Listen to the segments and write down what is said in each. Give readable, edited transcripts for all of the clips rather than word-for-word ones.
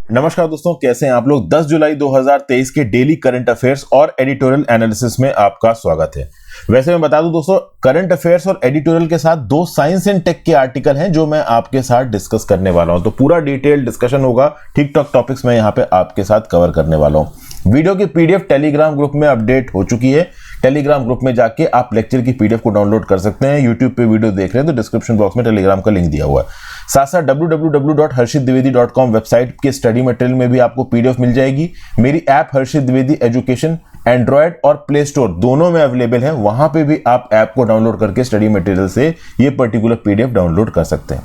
नमस्कार दोस्तों, कैसे हैं आप लोग। 10 जुलाई 2023 के डेली करंट अफेयर्स और एडिटोरियल एनालिसिस में आपका स्वागत है। वैसे मैं बता दूं दोस्तों, करंट अफेयर्स और एडिटोरियल के साथ दो साइंस एंड टेक के आर्टिकल हैं जो मैं आपके साथ डिस्कस करने वाला हूं। तो पूरा डिटेल डिस्कशन होगा, ठीक ठाक टॉपिक्स मैं यहां पे आपके साथ कवर करने वाला हूं। वीडियो की पीडीएफ टेलीग्राम ग्रुप में अपडेट हो चुकी है। टेलीग्राम ग्रुप में जाके आप लेक्चर की पीडीएफ को डाउनलोड कर सकते हैं। यूट्यूब पे वीडियो देख रहे हैं तो डिस्क्रिप्शन बॉक्स में टेलीग्राम का लिंक दिया हुआ है। साथ साथ www.harshitdwedi.com वेबसाइट के स्टडी मटेरियल में भी आपको पीडीएफ मिल जाएगी। मेरी ऐप हर्षित द्विवेदी एजुकेशन एंड्रॉयड और प्ले स्टोर दोनों में अवेलेबल है। वहां पे भी आप ऐप को डाउनलोड करके स्टडी मटेरियल से ये पर्टिकुलर पीडीएफ डाउनलोड कर सकते हैं।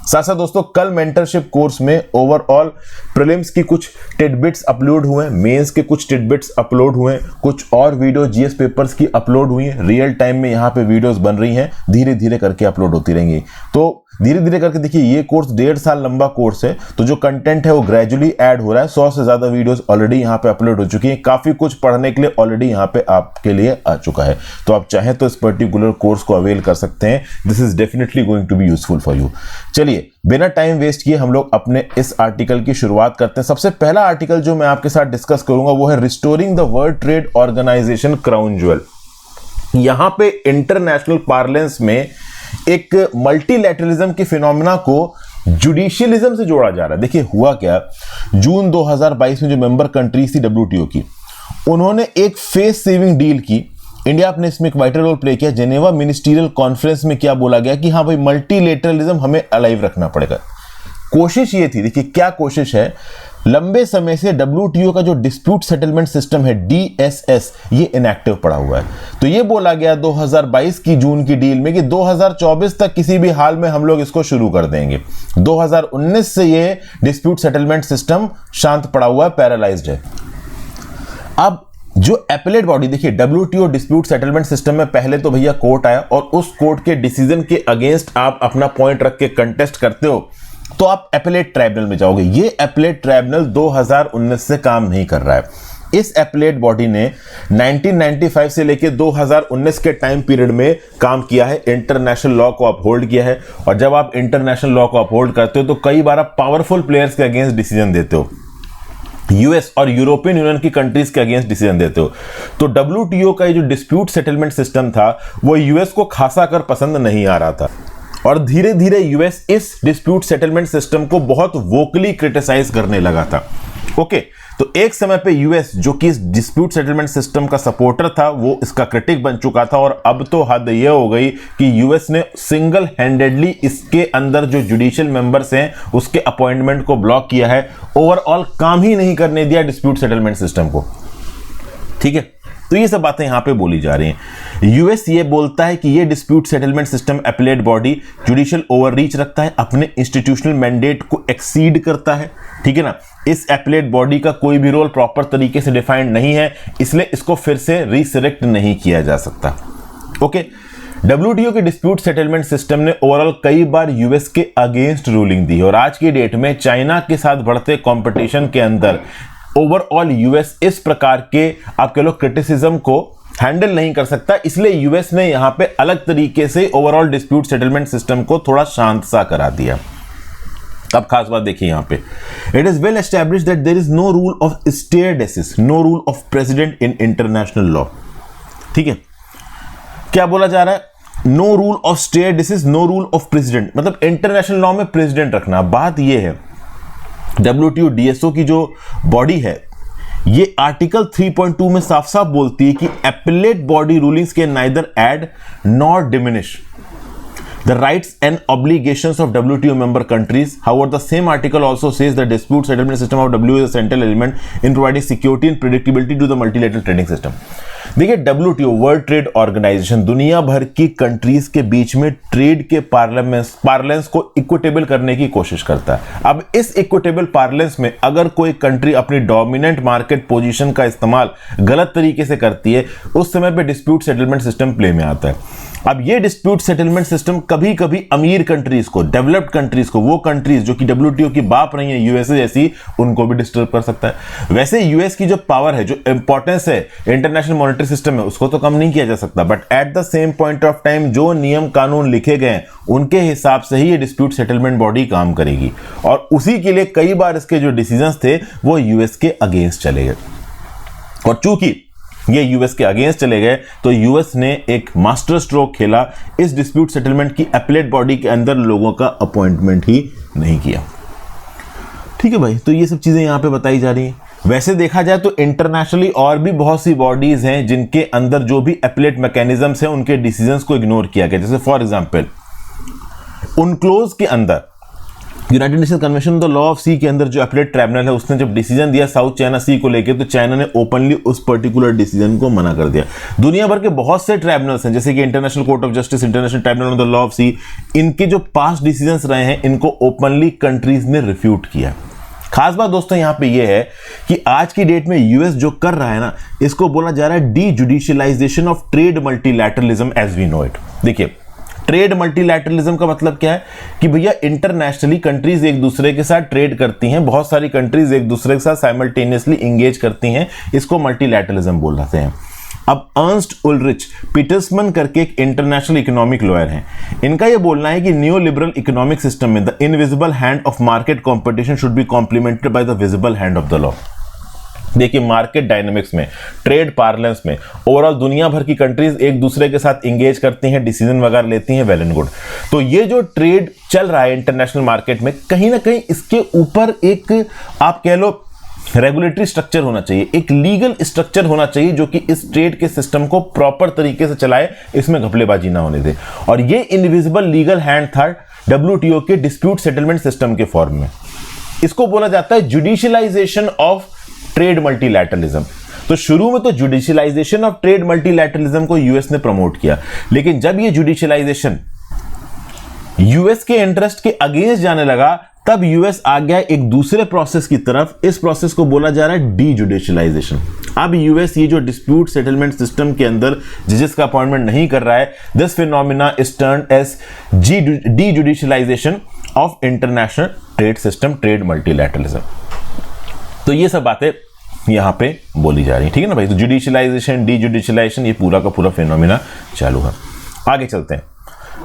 साथ साथ दोस्तों, कल मेंटरशिप कोर्स में ओवरऑल प्रीलिम्स की कुछ टिडबिट्स अपलोड हुए, मेंस के कुछ टिडबिट्स अपलोड हुए, कुछ और वीडियो जीएस पेपर्स की अपलोड हुई हैं। रियल टाइम में यहाँ पे वीडियोस बन रही हैं, धीरे धीरे करके अपलोड होती रहेंगी। तो धीरे धीरे करके देखिए, ये कोर्स 1.5 साल लंबा कोर्स है, तो जो कंटेंट है वो ग्रेजुअली ऐड हो रहा है। 100 से ज्यादा वीडियोस ऑलरेडी यहाँ पे अपलोड हो चुकी हैं। काफी कुछ पढ़ने के लिए ऑलरेडी यहाँ पे आपके लिए आ चुका है। तो आप चाहें तो इस पर्टिकुलर कोर्स को अवेल कर सकते हैं। This is definitely going to be useful for you. चलिए, बिना टाइम वेस्ट किए हम लोग अपने इस आर्टिकल की शुरुआत करते हैं। सबसे पहला आर्टिकल जो मैं आपके साथ डिस्कस करूंगा वो है restoring the world trade organisation crown jewel. यहां पे इंटरनेशनल पार्लेंस में एक मल्टीलैटरलिज्म के फिनोमेना को जुडिशियलिज्म से जोड़ा जा रहा है। देखिए हुआ क्या, जून 2022 में जो मेंबर कंट्रीज थी डब्ल्यूटीओ की, उन्होंने एक फेस सेविंग डील की। इंडिया अपने इसमें एक वाइटल रोल प्ले किया। जेनेवा मिनिस्ट्रियल कॉन्फ्रेंस में क्या बोला गया कि हाँ भाई, मल्टीलेटरलिज्म हमें अलाइव रखना पड़ेगा। कोशिश ये थी, देखिए क्या कोशिश है, लंबे समय से डब्ल्यूटीओ का जो डिस्प्यूट सेटलमेंट सिस्टम है डीएसएस, ये इनएक्टिव पड़ा हुआ है। तो ये बोला गया 2022 की जून की डील में कि 2024 तक किसी भी हाल में हम लोग इसको शुरू कर देंगे। 2019 से ये डिस्प्यूट सेटलमेंट सिस्टम शांत पड़ा हुआ है, पैरालाइज्ड है। अब जो एपेलेट बॉडी, देखिए डब्ल्यूटीओ डिस्प्यूट सेटलमेंट सिस्टम में पहले तो भैया कोर्ट आया और उस कोर्ट के डिसीजन के अगेंस्ट आप अपना पॉइंट रख के कंटेस्ट करते हो तो आप एपेलेट ट्राइब्यूनल में जाओगे। ये एपेलेट ट्राइब्यूनल 2019 से काम नहीं कर रहा है। इस एपेलेट बॉडी ने 1995 से लेकर 2019 के टाइम पीरियड में काम किया है, इंटरनेशनल लॉ को अपहोल्ड किया है। और जब आप इंटरनेशनल लॉ को अपहोल्ड करते हो तो कई बार आप पावरफुल प्लेयर्स के अगेंस्ट डिसीजन देते हो, यूएस और यूरोपियन यूनियन की कंट्रीज के अगेंस्ट डिसीजन देते हो। तो डब्ल्यूटीओ का ये जो डिस्प्यूट सेटलमेंट सिस्टम था वो यूएस को खासा कर पसंद नहीं आ रहा था और धीरे धीरे यूएस इस डिस्प्यूट सेटलमेंट सिस्टम को बहुत वोकली क्रिटिसाइज करने लगा था। ओके, तो एक समय पे यूएस, जो कि इस डिस्प्यूट सेटलमेंट सिस्टम का सपोर्टर था, वो इसका क्रिटिक बन चुका था। और अब तो हद यह हो गई कि यूएस ने सिंगल हैंडेडली इसके अंदर जो जुडिशियल मेंबर्स हैं उसके अपॉइंटमेंट को ब्लॉक किया है। ओवरऑल काम ही नहीं करने दिया डिस्प्यूट सेटलमेंट सिस्टम को। ठीक है, तो ये सब बातें यहां पे बोली जा रही हैं। यूएस ये बोलता है कि ये dispute settlement system appellate body judicial overreach रखता है, अपने इंस्टीट्यूशनल मैंडेट को एक्सीड करता है। ठीक है ना, इस एपेलेट बॉडी का कोई भी रोल प्रॉपर तरीके से डिफाइंड नहीं है, इसलिए इसको फिर से रिसरेक्ट नहीं किया जा सकता। ओके, डब्ल्यूटीओ के डिस्प्यूट सेटलमेंट सिस्टम ने ओवरऑल कई बार यूएस के अगेंस्ट रूलिंग दी और आज की डेट में चाइना के साथ बढ़ते कंपटीशन के अंदर ओवरऑल यूएस इस प्रकार के आप कह लो क्रिटिसिज्म को हैंडल नहीं कर सकता। इसलिए यूएस ने यहां पे अलग तरीके से ओवरऑल डिस्प्यूट सेटलमेंट सिस्टम को थोड़ा शांत सा करा दिया। अब खास बात देखिए यहां पे, it is well established that there is no rule of stare decisis, no rule of precedent in international law. ठीक है, क्या बोला जा रहा है, no rule of stare decisis, no rule of precedent, मतलब इंटरनेशनल लॉ में प्रेसिडेंट रखना। बात यह है, डब्ल्यूटीओ डीएसओ की जो बॉडी है ये आर्टिकल 3.2 में साफ साफ बोलती है कि appellate body rulings can neither add nor diminish the rights and obligations of WTO member countries. However, the same article also says the dispute settlement system of WTO is a central element in providing security and predictability to the multilateral trading system. देखिए, WTO world trade organisation दुनिया भर की countries के बीच में trade के parlance को equitable करने की कोशिश करता है। अब इस इक्विटेबल पार्लेंस में अगर कोई कंट्री अपनी डोमिनेंट मार्केट पोजीशन का इस्तेमाल गलत तरीके से करती है, उस समय पे डिस्प्यूट सेटलमेंट सिस्टम प्ले में आता है। अब ये डिस्प्यूट सेटलमेंट सिस्टम कभी कभी अमीर कंट्रीज को, डेवलप्ड कंट्रीज को, वो कंट्रीज जो कि WTO की बाप रही है यूएसए जैसी, उनको भी डिस्टर्ब कर सकता है। वैसे यूएस की जो पावर है, जो इंपॉर्टेंस है इंटरनेशनल मॉनेटरी सिस्टम में, उसको तो कम नहीं किया जा सकता, but at the same point of time जो नियम कानून लिखे गए उनके हिसाब से ही ये डिस्प्यूट सेटलमेंट बॉडी काम करेगी, और उसी के लिए कई बार इसके जो डिसीजंस थे वो यूएस के अगेंस्ट चले गए। और चूंकि ये यूएस के अगेंस्ट चले गए तो यूएस ने एक मास्टर स्ट्रोक खेला, इस डिस्प्यूट सेटलमेंट की अपीलेट बॉडी के अंदर लोगों का अपॉइंटमेंट ही नहीं किया। ठीक है भाई, तो ये सब चीजें यहां पे बताई जा रही हैं। वैसे देखा जाए तो इंटरनेशनली और भी बहुत सी बॉडीज हैं जिनके अंदर जो भी अपीलेट मैकेनिज्म्स हैं उनके डिसीजंस को इग्नोर किया गया। जैसे फॉर एग्जांपल उनक्लोज के अंदर United Nation Convention on the Law of Sea के अंदर जो अपीलेट ट्राइब्यूनल है उसने जब डिसीजन दिया साउथ चाइना सी को लेकर, तो चाइना ने ओपनली उस पर्टिकुलर डिसीजन को मना कर दिया। दुनिया भर के बहुत से ट्राइब्यूनल्स हैं जैसे कि International Court of Justice, International Tribunal on the Law of Sea, इनके जो पास्ट डिसीजंस रहे हैं इनको ओपनली कंट्रीज ने रिफ्यूट किया। खास बात दोस्तों यहां पे यह है कि आज की डेट में यूएस जो कर रहा है ना, इसको बोला जा रहा है the judicialization of trade multilateralism as we know it. देखिए, ट्रेड मल्टीलैटरलिज्म का मतलब क्या है कि भैया इंटरनेशनली कंट्रीज एक दूसरे के साथ ट्रेड करती हैं, बहुत सारी कंट्रीज एक दूसरे के साथ साइमल्टेनियसली इंगेज करती हैं, इसको मल्टीलैटरलिज्म बोलते हैं। अब अर्नस्ट उल्रिच पीटर्समन करके एक इंटरनेशनल इकोनॉमिक लॉयर हैं, इनका यह बोलना है कि न्यू लिबरल इकोनॉमिक सिस्टम में the invisible hand of market competition should be complimented by the visible hand of the law. देखिए, मार्केट डायनामिक्स में, ट्रेड पार्लेंस में ओवरऑल दुनिया भर की कंट्रीज एक दूसरे के साथ इंगेज करती हैं, डिसीजन वगैरह लेती हैं, वेल एंड गुड। तो ये जो ट्रेड चल रहा है इंटरनेशनल मार्केट में, कहीं ना कहीं इसके ऊपर एक आप कह लो रेगुलेटरी स्ट्रक्चर होना चाहिए, एक लीगल स्ट्रक्चर होना चाहिए जो कि इस ट्रेड के सिस्टम को प्रॉपर तरीके से चलाए, इसमें घपलेबाजी ना होने दे। और ये इनविजिबल लीगल हैंड था WTO के डिस्प्यूट सेटलमेंट सिस्टम के फॉर्म में। इसको बोला जाता है जुडिशियलाइजेशन ऑफ ट्रेड मल्टीलैटरलिज्म। तो शुरू में तो जुडिशियलाइजेशन ऑफ ट्रेड मल्टीलैटरलिज्म को यूएस ने प्रमोट किया, लेकिन जब ये जुडिशियलाइजेशन यूएस के इंटरेस्ट के अगेंस्ट जाने लगा, तब यूएस आ गया एक दूसरे प्रोसेस की तरफ। इस प्रोसेस को बोला जा रहा है डी जुडिशियलाइजेशन। अब यूएस ये जो डिस्प्यूट सेटलमेंट सिस्टम के अंदर जजेस का अपॉइंटमेंट नहीं कर रहा है, this phenomena is turned as the judicialization of international trade system, trade multilateralism. तो ये सब बातें यहां पे बोली जा रही है, ठीक है ना भाई। तो जुडिशियलाइजेशन, डी जुडिशियलाइजेशन, ये पूरा का पूरा फिनोमिना चालू है। आगे चलते हैं।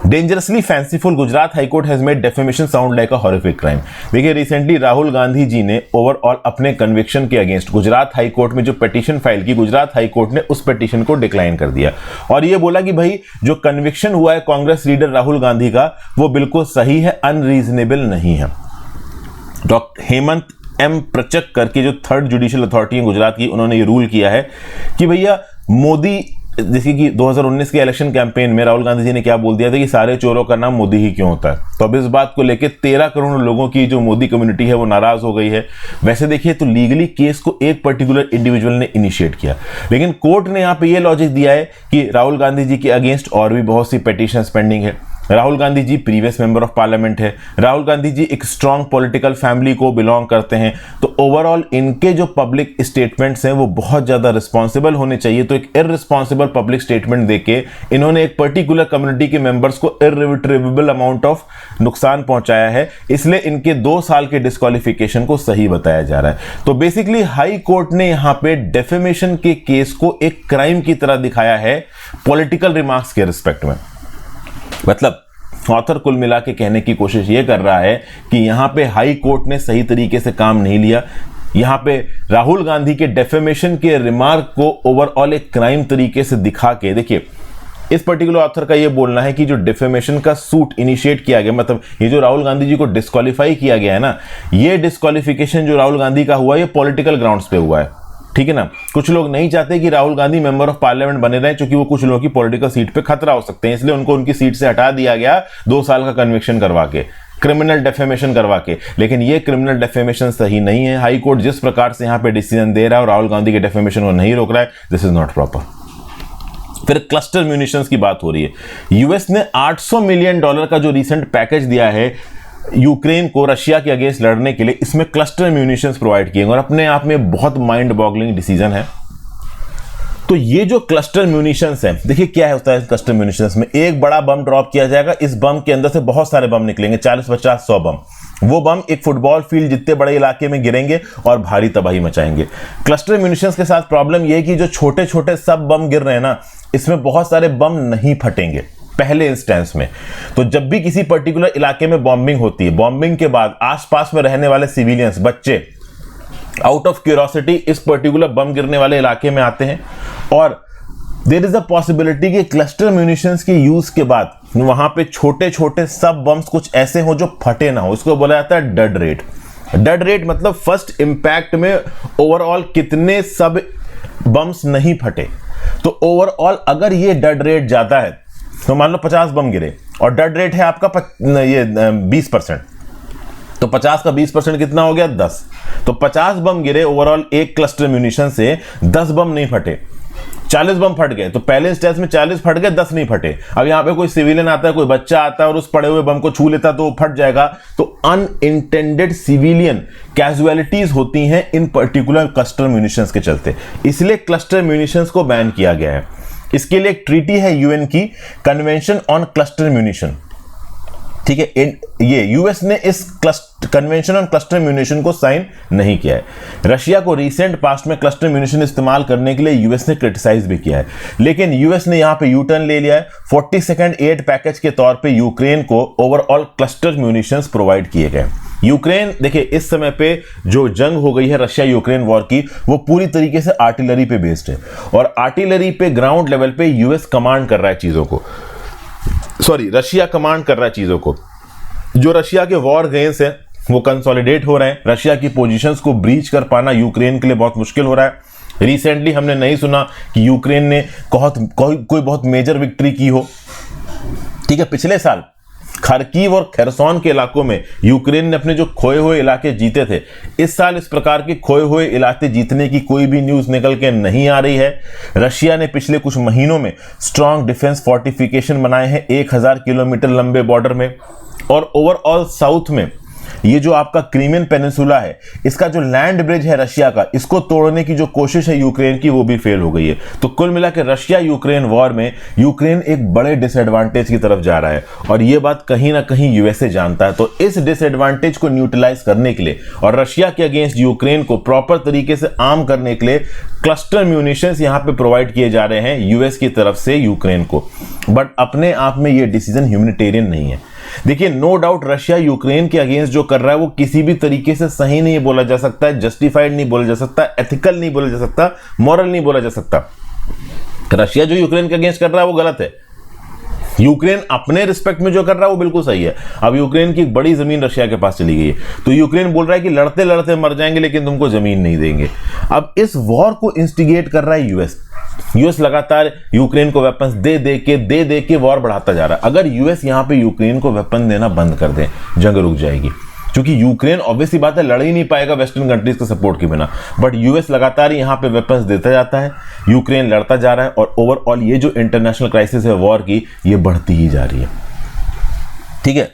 Dangerously fanciful, Gujarat high court has made defamation sound like a horrific crime. देखिए, रिसेंटली राहुल गांधी जी ने ओवरऑल अपने कन्विक्शन के अगेंस्ट गुजरात हाईकोर्ट में जो पिटीशन फाइल की, गुजरात हाईकोर्ट ने उस पिटीशन को डिक्लाइन कर दिया और ये बोला कि भाई जो कन्विक्शन हुआ है कांग्रेस लीडर राहुल गांधी का, वो बिल्कुल सही है, अनरीजनेबल नहीं है। डॉक्टर हेमंत एम प्रचक करके जो थर्ड जुडिशियल अथॉरिटी है गुजरात की, उन्होंने ये रूल किया है कि भैया मोदी, जैसे कि 2019 के इलेक्शन कैंपेन में राहुल गांधी जी ने क्या बोल दिया था कि सारे चोरों का नाम मोदी ही क्यों होता है। तो अब इस बात को लेकर 13 करोड़ लोगों की जो मोदी कम्युनिटी है वो नाराज हो गई है। वैसे देखिए तो लीगली केस को एक पर्टिकुलर इंडिविजुअल ने इनिशिएट किया, लेकिन कोर्ट ने यहाँ पे ये लॉजिक दिया है कि राहुल गांधी जी के अगेंस्ट और भी बहुत सी पिटीशन पेंडिंग है। Rahul Gandhi ji previous member of parliament है, राहुल गांधी जी एक स्ट्रॉन्ग पॉलिटिकल फैमिली को बिलोंग करते हैं, तो ओवरऑल इनके जो पब्लिक स्टेटमेंट्स हैं वो बहुत ज्यादा रिस्पॉन्सिबल होने चाहिए। तो एक इररिस्पॉन्सिबल पब्लिक स्टेटमेंट देके इन्होंने एक पर्टिकुलर कम्युनिटी के मेंबर्स को इररिट्रीवेबल अमाउंट ऑफ नुकसान पहुंचाया है, इसलिए इनके 2 साल के डिस्क्वालिफिकेशन को सही बताया जा रहा है। तो बेसिकली हाई कोर्ट ने यहां पे डेफेमेशन के केस को एक क्राइम की तरह दिखाया है पॉलिटिकल रिमार्क्स के रिस्पेक्ट में। मतलब ऑथर कुल मिला के कहने की कोशिश ये कर रहा है कि यहां पे हाई कोर्ट ने सही तरीके से काम नहीं लिया। यहां पे राहुल गांधी के डेफेमेशन के रिमार्क को ओवरऑल एक क्राइम तरीके से दिखा के, देखिए इस पर्टिकुलर ऑथर का ये बोलना है कि जो डिफेमेशन का सूट इनिशिएट किया गया, मतलब ये जो राहुल गांधी जी को डिस्क्वालीफाई किया गया है ना, ये डिस्क्वालिफिकेशन जो राहुल गांधी का हुआ ये पॉलिटिकल ग्राउंड्स पे हुआ है, ठीक है ना। कुछ लोग नहीं चाहते कि Rahul Gandhi member of parliament बने रहे, क्योंकि वो कुछ लोगों की पॉलिटिकल सीट पे खतरा हो सकते हैं, इसलिए उनको उनकी सीट से हटा दिया गया 2 साल का कन्विक्शन करवा के, क्रिमिनल डेफेमेशन करवा के। लेकिन ये क्रिमिनल डेफेमेशन सही नहीं है। हाई कोर्ट जिस प्रकार से यहां पे डिसीजन दे रहा है और राहुल गांधी के डेफेमेशन को नहीं रोक रहा है, दिस इज नॉट प्रॉपर। फिर क्लस्टर म्यूनिशंस की बात हो रही है। यूएस ने $800 मिलियन का जो रिसेंट पैकेज दिया है यूक्रेन को रशिया के अगेंस्ट लड़ने के लिए, इसमें क्लस्टर म्यूनिशंस प्रोवाइड किए और अपने आप में बहुत माइंड बॉगलिंग डिसीजन है। तो ये जो क्लस्टर म्यूनिशंस है, देखिए क्या है होता है क्लस्टर म्यूनिशंस में, एक बड़ा बम ड्रॉप किया जाएगा, इस बम के अंदर से बहुत सारे बम निकलेंगे, 40, 50, 100 बम। वो बम एक फुटबॉल फील्ड जितने बड़े इलाके में गिरेंगे और भारी तबाही मचाएंगे। क्लस्टर म्यूनिशंस के साथ प्रॉब्लम यह है कि जो छोटे छोटे सब बम गिर रहे हैं ना, इसमें बहुत सारे बम नहीं फटेंगे पहले इंस्टेंस में। तो जब भी किसी पर्टिकुलर इलाके में बॉम्बिंग होती है, बॉम्बिंग के बाद आसपास में रहने वाले सिविलियंस, बच्चे आउट ऑफ क्यूरियोसिटी इस पर्टिकुलर बम गिरने वाले इलाके में आते हैं, और देयर इज अ पॉसिबिलिटी कि क्लस्टर म्यूनिशंस के यूज के बाद वहां पे छोटे छोटे सब बम्स कुछ ऐसे हो जो फटे ना हो। इसको बोला जाता है डेड रेट। डेड रेट मतलब फर्स्ट इंपैक्ट में ओवरऑल कितने सब बम्स नहीं फटे। तो ओवरऑल अगर ये डेड रेट ज्यादा है, तो मान लो 50 बम गिरे और डेड रेट है आपका 20%, तो 50 का 20% कितना हो गया? 10। तो 50 बम गिरे ओवरऑल एक क्लस्टर म्यूनिशन से, 10 बम नहीं फटे, 40 बम फट गए। तो पहले स्टेज में 40 फट गए, 10 नहीं फटे। अब यहां पे कोई सिविलियन आता है, कोई बच्चा आता है और उस पड़े हुए बम को छू लेता तो फट जाएगा। तो अनइंटेंडेड सिविलियन कैजुअलिटीज होती हैं इन पर्टिकुलर क्लस्टर म्यूनिशंस के चलते, इसलिए क्लस्टर म्यूनिशंस को बैन किया गया है। इसके लिए एक ट्रीटी है यूएन की, कन्वेंशन ऑन क्लस्टर म्यूनिशन, ठीक है। ये यूएस ने इस कन्वेंशन ऑन क्लस्टर म्यूनिशन को साइन नहीं किया है। रशिया को रिसेंट पास्ट में क्लस्टर म्यूनिशन इस्तेमाल करने के लिए यूएस ने क्रिटिसाइज भी किया है, लेकिन यूएस ने यहां पे यू टर्न ले लिया है। 42nd एड पैकेज के तौर पे यूक्रेन को ओवरऑल क्लस्टर म्यूनिशंस प्रोवाइड किए गए। यूक्रेन, देखिए इस समय पे जो जंग हो गई है रशिया यूक्रेन वॉर की, वो पूरी तरीके से आर्टिलरी पे बेस्ड है, और आर्टिलरी पे ग्राउंड लेवल पे यूएस कमांड कर रहा है चीजों को, रशिया कमांड कर रहा है चीजों को। जो रशिया के वॉर गेम्स है वो कंसोलिडेट हो रहे हैं। रशिया की पोजीशंस को ब्रीच कर पाना यूक्रेन के लिए बहुत मुश्किल हो रहा है। रिसेंटली हमने नहीं सुना कि यूक्रेन ने कोई बहुत मेजर विक्ट्री की हो, ठीक है। पिछले साल खार्किव और खेरसोन के इलाकों में यूक्रेन ने अपने जो खोए हुए इलाके जीते थे। इस साल इस प्रकार के खोए हुए इलाके जीतने की कोई भी न्यूज निकल के नहीं आ रही है। रशिया ने पिछले कुछ महीनों में स्ट्रॉन्ग डिफेंस फोर्टिफिकेशन बनाए हैं 1000 किलोमीटर लंबे बॉर्डर में, और ओवरऑल साउथ में ये जो आपका क्रीमियन पेनिनसुला है, इसका जो लैंड ब्रिज है रशिया का, इसको तोड़ने की जो कोशिश है यूक्रेन की, वो भी फेल हो गई है। तो कुल मिलाकर रशिया यूक्रेन वॉर में यूक्रेन एक बड़े डिसएडवांटेज की तरफ जा रहा है, और ये बात कहीं ना कहीं यूएसए जानता है। तो इस डिसएडवांटेज को न्यूट्रलाइज करने के लिए और रशिया के अगेंस्ट यूक्रेन को प्रॉपर तरीके से आर्म करने के लिए क्लस्टर म्यूनिशंस यहां पे प्रोवाइड किए जा रहे हैं यूएस की तरफ से यूक्रेन को। बट अपने आप में ये डिसीजन ह्यूमैनिटेरियन नहीं है। देखिए, नो डाउट रशिया यूक्रेन के अगेंस्ट जो कर रहा है वो किसी भी तरीके से सही नहीं बोला जा सकता है, जस्टिफाइड नहीं बोला जा सकता, एथिकल नहीं बोला जा सकता, मॉरल नहीं बोला जा सकता। रशिया जो यूक्रेन के अगेंस्ट कर रहा है वो गलत है। यूक्रेन अपने रिस्पेक्ट में जो कर रहा है वो बिल्कुल सही है। अब यूक्रेन की बड़ी जमीन रशिया के पास चली गई है, तो यूक्रेन बोल रहा है कि लड़ते लड़ते मर जाएंगे लेकिन तुमको जमीन नहीं देंगे। अब इस वॉर को इंस्टिगेट कर रहा है यूएस लगातार यूक्रेन को वेपन्स दे दे के वॉर बढ़ाता जा रहा है। अगर यूएस यहां पे यूक्रेन को वेपन देना बंद कर दे, जंग रुक जाएगी, क्योंकि यूक्रेन ऑब्वियसली बात है लड़ ही नहीं पाएगा वेस्टर्न कंट्रीज के सपोर्ट के बिना। बट यूएस लगातार यहां पे वेपन्स देता जाता है, यूक्रेन लड़ता जा रहा है, और ओवरऑल ये जो इंटरनेशनल क्राइसिस है वॉर की, ये बढ़ती ही जा रही है, ठीक है।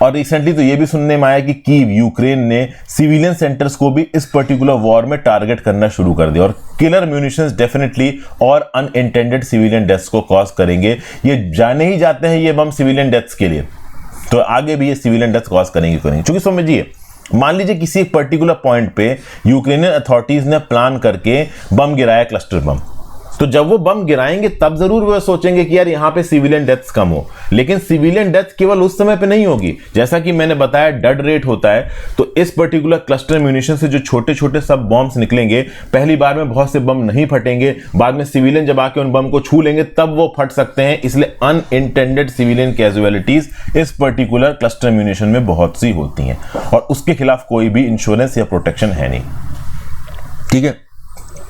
और रिसेंटली तो ये भी सुनने में आया कि कीव, यूक्रेन ने सिविलियन सेंटर्स को भी इस पर्टिकुलर वॉर में टारगेट करना शुरू कर दिया, और किलर म्यूनिशंस डेफिनेटली और अनइंटेंडेड सिविलियन डेथ्स को कॉज करेंगे। ये जाने ही जाते हैं ये बम सिविलियन डेथ्स के लिए, तो आगे भी ये सिविलियन डेथ्स कॉज करेंगे। क्योंकि समझिए, मान लीजिए किसी एक पर्टिकुलर पॉइंट पे यूक्रेनियन अथॉरिटीज ने प्लान करके बम गिराया, क्लस्टर बम, तो जब वो बम गिराएंगे तब जरूर वो सोचेंगे कि यार यहाँ पे सिविलियन डेथ्स कम हो, लेकिन सिविलियन डेथ केवल उस समय पे नहीं होगी। जैसा कि मैंने बताया डेड रेट होता है, तो इस पर्टिकुलर क्लस्टर म्यूनिशन से जो छोटे छोटे सब बॉम्ब्स निकलेंगे, पहली बार में बहुत से बम नहीं फटेंगे, बाद में सिविलियन जब आके उन बम को छू लेंगे तब वो फट सकते हैं। इसलिए अनइंटेंडेड सिविलियन कैजुअलिटीज इस पर्टिकुलर क्लस्टर म्यूनिशन में बहुत सी होती हैं, और उसके खिलाफ कोई भी इंश्योरेंस या प्रोटेक्शन है नहीं, ठीक है।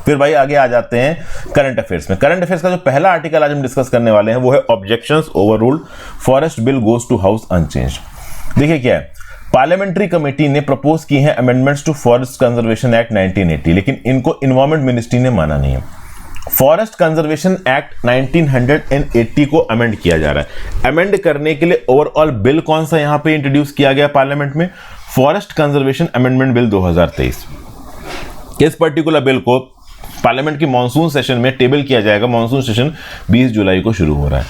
फिर भाई आगे आ जाते हैं करंट अफेयर्स में। करंट अफेयर्स का जो पहला आर्टिकल आज हम डिस्कस करने वाले हैं वो है objections overruled, forest bill goes to house unchanged. देखिए क्या है, पार्लियामेंट्री कमेटी ने प्रपोज की है amendments to forest conservation act 1980, लेकिन इनको इन्वायरमेंट मिनिस्ट्री ने माना नहीं है। फॉरेस्ट कंजर्वेशन एक्ट 1980 को अमेंड किया जा रहा है। अमेंड करने के लिए ओवरऑल बिल कौन सा यहां पे इंट्रोड्यूस किया गया पार्लियामेंट में? Forest conservation amendment bill 2023। इस पर्टिकुलर बिल को पार्लियामेंट की मॉनसून सेशन में टेबल किया जाएगा। मॉनसून सेशन 20 जुलाई को शुरू हो रहा है।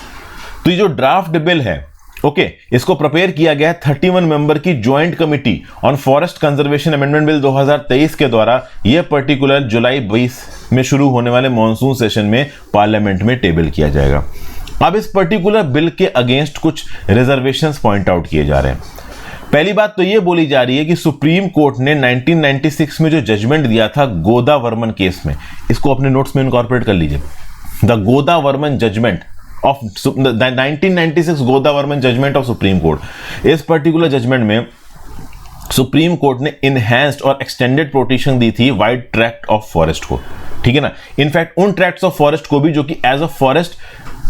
तो ये जो ड्राफ्ट बिल है, ओके, इसको प्रिपेयर किया गया है 31 मेंबर की joint committee on forest conservation amendment bill 2023 के द्वारा। यह पर्टिकुलर जुलाई 20 में शुरू होने वाले मॉनसून सेशन में पार्लियामेंट में टेबल किया जाएगा। अब इस पर्टिकुलर बिल के अगेंस्ट कुछ रिजर्वेशंस पॉइंट आउट किए जा रहे हैं। पहली बात तो यह बोली जा रही है कि सुप्रीम कोर्ट ने 1996 में जो जजमेंट दिया था गोदा वर्मन केस में, इसको अपने नोट्स में इनकॉर्पोरेट कर लीजिए। The Godavarman judgment of 1996 Godavarman judgment of supreme court. इस पर्टिकुलर जजमेंट में सुप्रीम कोर्ट ने इनहैंस्ड और एक्सटेंडेड प्रोटेक्शन दी थी वाइड ट्रैक्ट ऑफ फॉरेस्ट को, ठीक है ना। इनफैक्ट उन ट्रैक्ट्स ऑफ फॉरेस्ट को भी जो कि एज अ फॉरेस्ट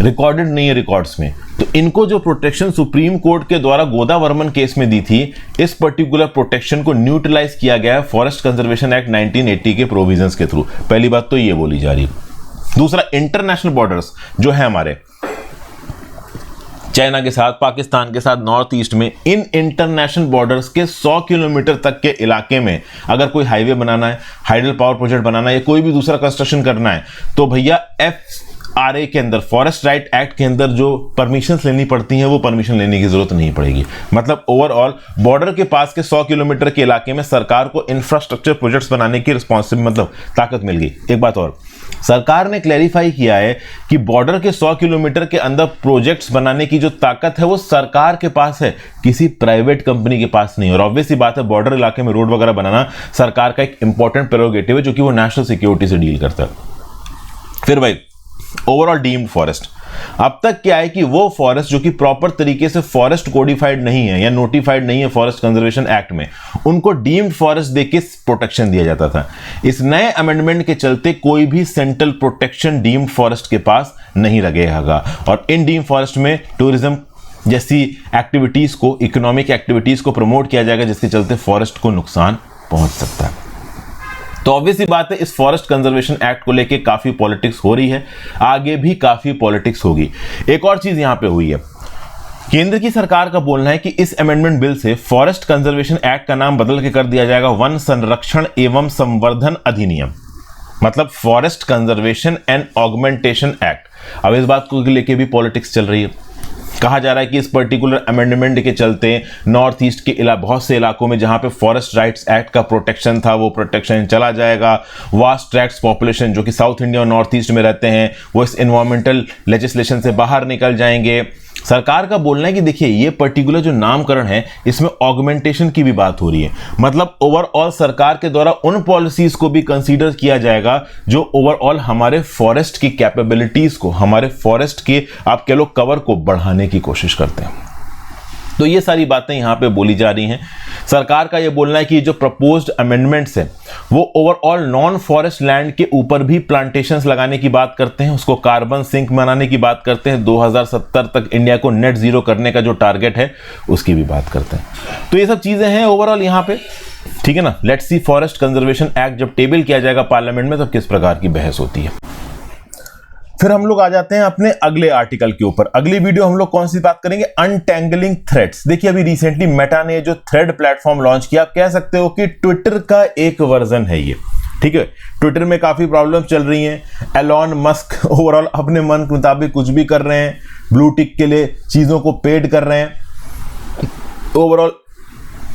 रिकॉर्डेड नहीं है रिकॉर्ड्स में, तो इनको जो प्रोटेक्शन सुप्रीम कोर्ट के द्वारा गोदा वर्मन केस में दी थी, इस पर्टिकुलर प्रोटेक्शन को न्यूट्रलाइज किया गया है फॉरेस्ट कंजर्वेशन एक्ट 1980 के प्रोविजंस के थ्रू। पहली बात तो ये बोली जा रही है। दूसरा, इंटरनेशनल बॉर्डर्स जो है हमारे चाइना के साथ, पाकिस्तान के साथ, नॉर्थ ईस्ट में, इन इंटरनेशनल बॉर्डर्स के 100 किलोमीटर तक के इलाके में अगर कोई हाईवे बनाना है, हाइडल पावर प्रोजेक्ट बनाना है या कोई भी दूसरा कंस्ट्रक्शन करना है, तो भैया FRA के अंदर, फॉरेस्ट राइट एक्ट के अंदर जो परमिशन लेनी पड़ती हैं वो परमिशन लेने की जरूरत नहीं पड़ेगी। मतलब ओवरऑल बॉर्डर के पास के 100 किलोमीटर के इलाके में सरकार को इंफ्रास्ट्रक्चर प्रोजेक्ट्स बनाने की रिस्पॉन्सिबिलिटी, मतलब ताकत मिल गई। एक बात और, सरकार ने क्लैरिफाई किया है कि बॉर्डर के 100 किलोमीटर के अंदर प्रोजेक्ट्स बनाने की जो ताकत है वो सरकार के पास है, किसी प्राइवेट कंपनी के पास नहीं। और ऑब्वियस सी बात है, बॉर्डर इलाके में रोड वगैरह बनाना सरकार का एक इंपॉर्टेंट प्रेरोगेटिव है जो कि वो नेशनल सिक्योरिटी से डील करता है। फिर भाई ओवरऑल डीम्ड फॉरेस्ट, अब तक क्या है कि वो फॉरेस्ट जो कि प्रॉपर तरीके से फॉरेस्ट कोडिफाइड नहीं है या नोटिफाइड नहीं है फॉरेस्ट कंजर्वेशन एक्ट में, उनको डीम्ड फॉरेस्ट देके प्रोटेक्शन दिया जाता था। इस नए अमेंडमेंट के चलते कोई भी सेंट्रल प्रोटेक्शन डीम्ड फॉरेस्ट के पास नहीं लगेगा और इन डीम्ड फॉरेस्ट में टूरिज्म जैसी एक्टिविटीज को, इकोनॉमिक एक्टिविटीज को प्रमोट किया जाएगा, जिसके चलते फॉरेस्ट को नुकसान पहुंच सकता है। तो ऑब्वियस सी बात है, इस फॉरेस्ट कंजर्वेशन एक्ट को लेके काफी पॉलिटिक्स हो रही है, आगे भी काफी पॉलिटिक्स होगी। एक और चीज यहां पे हुई है, केंद्र की सरकार का बोलना है कि इस अमेंडमेंट बिल से फॉरेस्ट कंजर्वेशन एक्ट का नाम बदल के कर दिया जाएगा वन संरक्षण एवं संवर्धन अधिनियम, मतलब forest conservation and augmentation act. अब इस बात को लेके भी पॉलिटिक्स चल रही है। कहा जा रहा है कि इस पर्टिकुलर अमेंडमेंट के चलते नॉर्थ ईस्ट के बहुत से इलाकों में जहां पे फॉरेस्ट राइट्स एक्ट का प्रोटेक्शन था वो प्रोटेक्शन चला जाएगा। वास्ट ट्रैक्ट्स पॉपुलेशन जो कि साउथ इंडिया और नॉर्थ ईस्ट में रहते हैं वो इस एनवायरमेंटल लेजिस्लेशन से बाहर निकल जाएंगे। सरकार का बोलना है कि देखिए ये पर्टिकुलर जो नामकरण है इसमें ऑगमेंटेशन की भी बात हो रही है, मतलब ओवरऑल सरकार के द्वारा उन पॉलिसीज को भी कंसीडर किया जाएगा जो ओवरऑल हमारे फॉरेस्ट की कैपेबिलिटीज को, हमारे फॉरेस्ट के आप कह लो कवर को बढ़ाने की कोशिश करते हैं। तो ये सारी बातें यहां पे बोली जा रही हैं। सरकार का ये बोलना है कि जो प्रपोज्ड अमेंडमेंट्स है वो ओवरऑल नॉन फॉरेस्ट लैंड के ऊपर भी प्लांटेशंस लगाने की बात करते हैं, उसको कार्बन सिंक बनाने की बात करते हैं, 2070 तक इंडिया को नेट जीरो करने का जो टारगेट है उसकी भी बात करते हैं। तो ये सब चीजें हैं ओवरऑल यहां पे, ठीक है ना। Let's see forest conservation act जब टेबल किया जाएगा पार्लियामेंट में तब किस प्रकार की बहस होती है। फिर हम लोग आ जाते हैं अपने अगले आर्टिकल के ऊपर। अगली वीडियो हम लोग कौन सी बात करेंगे, अनटेंगलिंग थ्रेड्स। देखिए अभी रिसेंटली मेटा ने जो थ्रेड प्लेटफॉर्म लॉन्च किया, आप कह सकते हो कि ट्विटर का एक वर्जन है ये, ठीक है। ट्विटर में काफी प्रॉब्लम चल रही हैं, एलॉन मस्क ओवरऑल अपने मन के मुताबिक कुछ भी कर रहे हैं, ब्लू टिक के लिए चीजों को पेड कर रहे हैं। Overall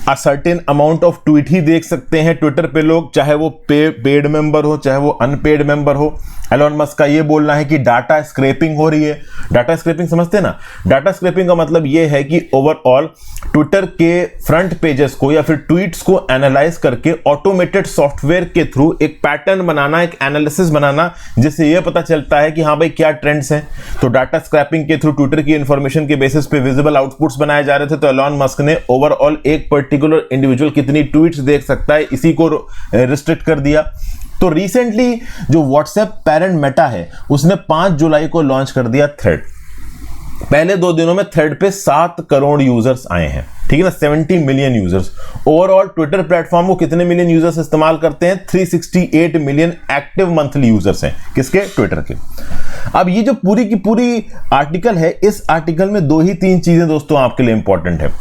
a certain amount of tweet ही देख सकते हैं ट्विटर पे लोग, चाहे वो पेड मेंबर हो चाहे वो अनपेड मेंबर हो। एलॉन मस्क का ये बोलना है कि डाटा स्क्रैपिंग हो रही है। डाटा स्क्रैपिंग समझते हैं ना, डाटा स्क्रैपिंग का मतलब ये है कि ओवरऑल ट्विटर के फ्रंट पेजेस को या फिर ट्वीट्स को एनालाइज करके ऑटोमेटेड सॉफ्टवेयर के थ्रू एक पैटर्न बनाना, एक एनालिसिस बनाना, जिससे ये पता चलता है कि हाँ भाई क्या ट्रेंड्स हैं। तो डाटा स्क्रैपिंग के थ्रू ट्विटर की इंफॉर्मेशन के बेसिस पे विजिबल आउटपुट्स बनाए जा रहे थे। तो एलॉन मस्क ने ओवरऑल एक पर्टिकुलर इंडिविजुअल कितनी ट्वीट्स देख सकता है इसी को रिस्ट्रिक्ट कर दिया। तो रिसेंटली जो व्हाट्सएप पेरेंट मेटा है उसने 5 जुलाई को लॉन्च कर दिया थ्रेड। पहले 2 दिनों में थ्रेड पे 7 करोड़ यूजर्स आए हैं, ठीक है ना, 70 million users. Overall Twitter platform को कितने मिलियन यूजर्स इस्तेमाल करते हैं, 368 मिलियन एक्टिव मंथली यूजर्स हैं, किसके, ट्विटर के। अब ये जो पूरी की पूरी आर्टिकल है, इस आर्टिकल में 2 ही 3 चीजें दोस्तों आपके लिए इंपॉर्टेंट है।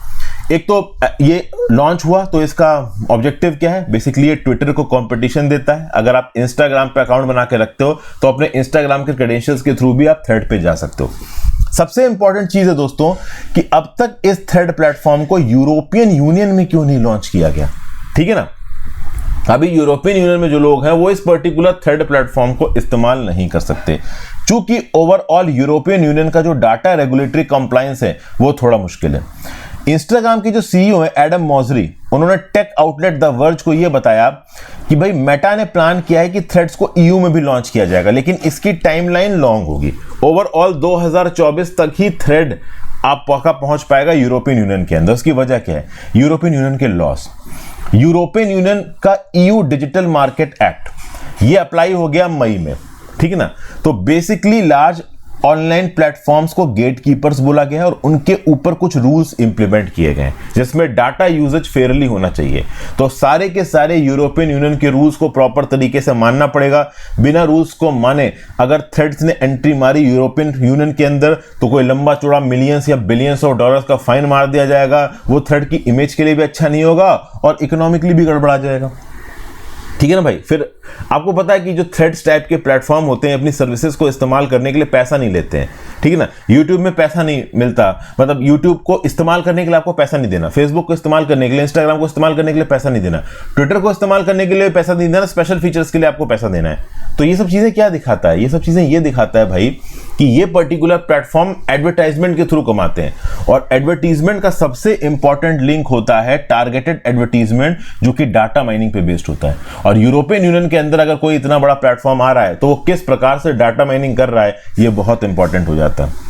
एक तो ये लॉन्च हुआ तो इसका ऑब्जेक्टिव क्या है, बेसिकली ये ट्विटर को कंपटीशन देता है। अगर आप इंस्टाग्राम पे अकाउंट बना के रखते हो तो अपने इंस्टाग्राम के क्रेडेंशियल्स के थ्रू भी आप थ्रेड पे जा सकते हो। सबसे इंपॉर्टेंट चीज है दोस्तों कि अब तक इस थ्रेड प्लेटफॉर्म को यूरोपियन यूनियन में क्यों नहीं लॉन्च किया गया, ठीक है ना। अभी यूरोपियन यूनियन में जो लोग हैं वो इस पर्टिकुलर थ्रेड प्लेटफॉर्म को इस्तेमाल नहीं कर सकते, चूंकि ओवरऑल यूरोपियन यूनियन का जो डाटा रेगुलेटरी कंप्लायंस है वो थोड़ा मुश्किल है। इंस्टाग्राम की जो सीईओ है एडम मॉजरी, उन्होंने टेक आउटलेट द वर्ज को यह बताया कि भाई मेटा ने प्लान किया है कि थ्रेड्स को ईयू में भी लॉन्च किया जाएगा, लेकिन इसकी टाइमलाइन लॉन्ग होगी। ओवरऑल 2024 तक ही थ्रेड आप पहुंच पाएगा यूरोपियन यूनियन के अंदर। उसकी वजह क्या है, यूरोपियन यूनियन के लॉस। यूरोपियन यूनियन का ईयू डिजिटल मार्केट एक्ट ये अप्लाई हो गया मई में, ठीक है ना। तो बेसिकली लार्ज ऑनलाइन प्लेटफॉर्म्स को गेट कीपर्स बोला गया है और उनके ऊपर कुछ रूल्स इंप्लीमेंट किए गए जिसमें डाटा यूजेज फेयरली होना चाहिए। तो सारे के सारे यूरोपियन यूनियन के रूल्स को प्रॉपर तरीके से मानना पड़ेगा। बिना रूल्स को माने अगर थ्रेड्स ने एंट्री मारी यूरोपियन यूनियन के अंदर तो कोई लंबा चौड़ा मिलियंस या बिलियंस ऑफ डॉलर्स का फाइन मार दिया जाएगा। वो थ्रेड की इमेज के लिए भी अच्छा नहीं होगा और इकोनॉमिकली भी गड़बड़ा जाएगा, ठीक है ना भाई। फिर आपको पता है कि जो थ्रेड्स टाइप के प्लेटफॉर्म होते हैं अपनी सर्विसेज को इस्तेमाल करने के लिए पैसा नहीं लेते हैं, ठीक है ना। यूट्यूब में पैसा नहीं मिलता, मतलब यूट्यूब को इस्तेमाल करने के लिए आपको पैसा नहीं देना, फेसबुक को इस्तेमाल करने के लिए, इंस्टाग्राम को इस्तेमाल करने के लिए पैसा नहीं देना, ट्विटर को इस्तेमाल करने के लिए पैसा नहीं देना, स्पेशल फीचर्स के लिए आपको पैसा देना है। तो ये सब चीजें क्या दिखाता है, ये सब चीजें ये दिखाता है भाई कि ये पर्टिकुलर प्लेटफॉर्म एडवर्टाइजमेंट के थ्रू कमाते हैं और एडवर्टीजमेंट का सबसे इंपॉर्टेंट लिंक होता है टारगेटेड एडवर्टीजमेंट, जो कि डाटा माइनिंग पे बेस्ड होता है। और यूरोपियन यूनियन के अंदर अगर कोई इतना बड़ा प्लेटफॉर्म आ रहा है तो वो किस प्रकार से डाटा माइनिंग कर रहा है ये बहुत इंपॉर्टेंट हो जाता है।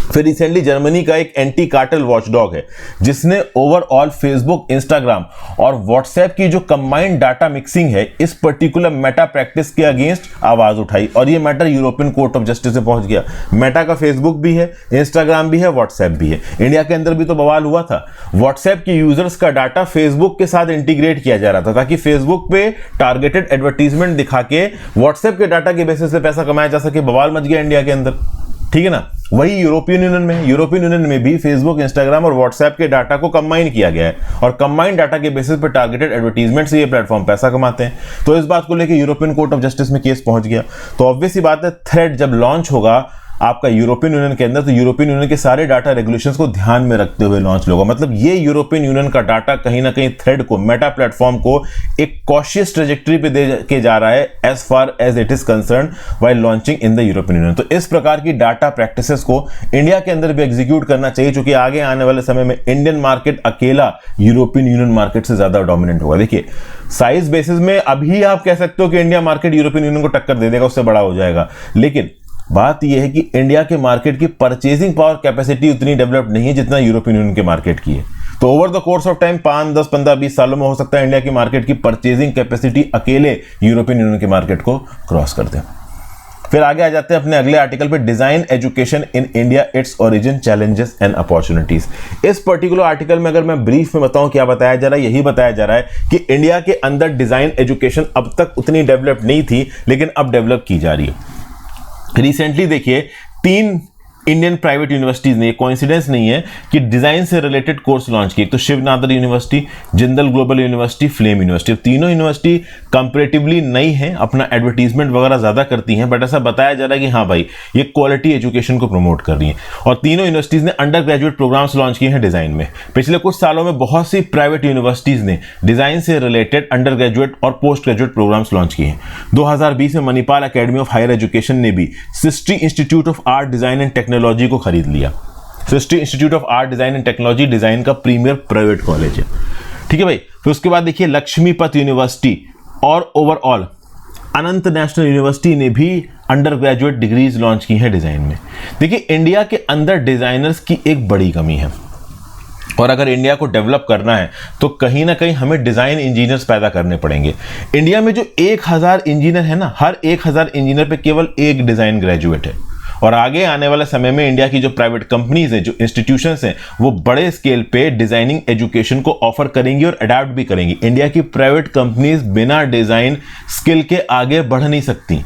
फिर रिसेंटली जर्मनी का एक एंटी कार्टेल वॉचडॉग है जिसने ओवरऑल फेसबुक, इंस्टाग्राम और व्हाट्सएप की जो कंबाइंड डाटा मिक्सिंग है इस पर्टिकुलर मेटा प्रैक्टिस के अगेंस्ट आवाज उठाई और ये matter European court of justice से पहुंच गया। मेटा का फेसबुक भी है, इंस्टाग्राम भी है, व्हाट्सएप भी है। इंडिया के अंदर भी तो बवाल हुआ था, व्हाट्सएप के यूजर्स का डाटा फेसबुक के साथ इंटीग्रेट किया जा रहा था ताकि फेसबुक पे टारगेटेड एडवर्टीजमेंट दिखा के व्हाट्सएप के डाटा के बेसिस पे पैसा कमाया जा सके। बवाल मच गया इंडिया के अंदर, ठीक है ना। वही यूरोपियन यूनियन में, यूरोपियन यूनियन में भी फेसबुक, इंस्टाग्राम और व्हाट्सएप के डाटा को कंबाइन किया गया है और कंबाइंड डाटा के बेसिस पर टारगेटेड एडवर्टीजमेंट से ये प्लेटफॉर्म पैसा कमाते हैं। तो इस बात को लेकर यूरोपियन कोर्ट ऑफ जस्टिस में केस पहुंच गया। तो ऑब्वियस सी बात है, थ्रेड जब लॉन्च होगा आपका यूरोपियन यूनियन के अंदर तो यूरोपियन यूनियन के सारे डाटा रेगुलेशंस को ध्यान में रखते हुए लॉन्च होगा। मतलब ये यूरोपियन यूनियन का डाटा कहीं ना कहीं थ्रेड को, मेटा प्लेटफॉर्म को एक कॉशियस ट्रेजेक्टरी पे दे के जा रहा है as far as it is concern while launching in the European Union. तो इस प्रकार की डाटा प्रैक्टिसेस को इंडिया के अंदर भी एग्जीक्यूट करना चाहिए, क्योंकि आगे आने वाले समय में इंडियन मार्केट अकेला यूरोपियन यूनियन मार्केट से ज्यादा डोमिनेंट होगा। देखिए साइज बेसिस में अभी आप कह सकते हो कि इंडिया मार्केट यूरोपियन यूनियन को टक्कर दे देगा, उससे बड़ा हो जाएगा, लेकिन बात यह है कि इंडिया के मार्केट की परचेजिंग पावर कैपेसिटी उतनी डेवलप नहीं है जितना यूरोपियन यूनियन के मार्केट की है। तो over the course of time 5, 10, 15, 20 सालों में हो सकता है इंडिया की मार्केट की परचेजिंग कैपेसिटी अकेले यूरोपियन यूनियन के मार्केट को क्रॉस कर दे। फिर आगे आ जाते हैं अपने अगले आर्टिकल पे, design education in India, its origin, challenges and opportunities. इस पर्टिकुलर आर्टिकल में अगर मैं ब्रीफ में बताऊं क्या बताया जा रहा है, यही बताया जा रहा है कि इंडिया के अंदर डिजाइन एजुकेशन अब तक उतनी डेवलप नहीं थी लेकिन अब डेवलप की जा रही है। रिसेंटली देखिए 3 इंडियन प्राइवेट यूनिवर्सिटीज ने, ये कोइंसिडेंस नहीं है, कि डिजाइन से रिलेटेड कोर्स लॉन्च किए। तो Shiv Nadar university, Jindal global university, Flame university. तीनों यूनिवर्सिटी कंपैरेटिवली नई हैं, अपना एडवर्टीजमेंट वगैरह ज्यादा करती हैं, बट ऐसा बताया जा रहा है कि हाँ भाई ये क्वालिटी एजुकेशन को प्रमोट कर रही हैं। और तीनों यूनिवर्सिटीज ने अंडर ग्रेजुएट प्रोग्राम्स लॉन्च किए हैं डिजाइन में। पिछले कुछ सालों में बहुत सी प्राइवेट यूनिवर्सिटीज ने डिजाइन से रिलेटेड अंडर ग्रेजुएट और पोस्ट ग्रेजुएट प्रोग्राम्स लॉन्च किए हैं। 2020 में Manipal Academy of higher Education ने भी Srishti Institute of Art, Design and Technology को खरीद लिया। Srishti Institute of Art, Design and Technology design का प्रीमियर प्राइवेट कॉलेज है, ठीक है भाई। फिर उसके बाद देखिए लक्ष्मीपत यूनिवर्सिटी और ओवरऑल अनंत नेशनल यूनिवर्सिटी ने भी अंडर ग्रेजुएट डिग्रीज लॉन्च की हैं डिजाइन में। देखिए इंडिया के अंदर डिजाइनर्स की एक बड़ी कमी है और अगर इंडिया को डेवलप करना है तो कहीं ना कहीं हमें डिजाइन इंजीनियर्स पैदा करने पड़ेंगे। इंडिया में जो 1000 इंजीनियर है ना, हर 1000 इंजीनियर पे केवल एक डिजाइन ग्रेजुएट है। और आगे आने वाले समय में इंडिया की जो प्राइवेट कंपनीज हैं, जो इंस्टीट्यूशंस हैं, वो बड़े स्केल पे डिजाइनिंग एजुकेशन को ऑफर करेंगी और अडॉप्ट भी करेंगी। इंडिया की प्राइवेट कंपनीज बिना डिजाइन स्किल के आगे बढ़ नहीं सकती,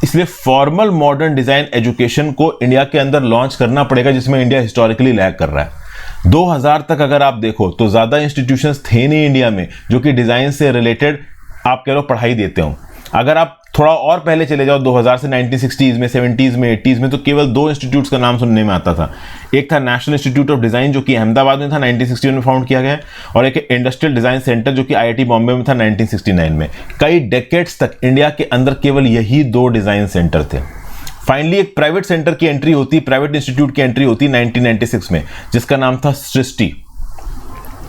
इसलिए फॉर्मल मॉडर्न डिजाइन एजुकेशन को इंडिया के अंदर लॉन्च करना पड़ेगा, जिसमें इंडिया हिस्टोरिकली लैग कर रहा है। 2000 तक अगर आप देखो तो ज्यादा इंस्टीट्यूशंस थे नहीं इंडिया में जो कि डिजाइन से रिलेटेड आप कह लो पढ़ाई देते हो। अगर आप थोड़ा और पहले चले जाओ 2000 से 1960s में, 70s में, 80s में, तो केवल 2 इंस्टीट्यूट्स का नाम सुनने में आता था। एक था नेशनल इंस्टीट्यूट ऑफ डिजाइन जो कि अहमदाबाद में था, 1961 में फाउंड किया गया, और एक इंडस्ट्रियल डिजाइन सेंटर जो कि IIT बॉम्बे में था 1969 में। कई डेकेड्स तक इंडिया के अंदर केवल यही 2 डिजाइन सेंटर थे। फाइनली एक प्राइवेट सेंटर की एंट्री होती, प्राइवेट इंस्टीट्यूट की एंट्री होती 1996 में, जिसका नाम था सृष्टि।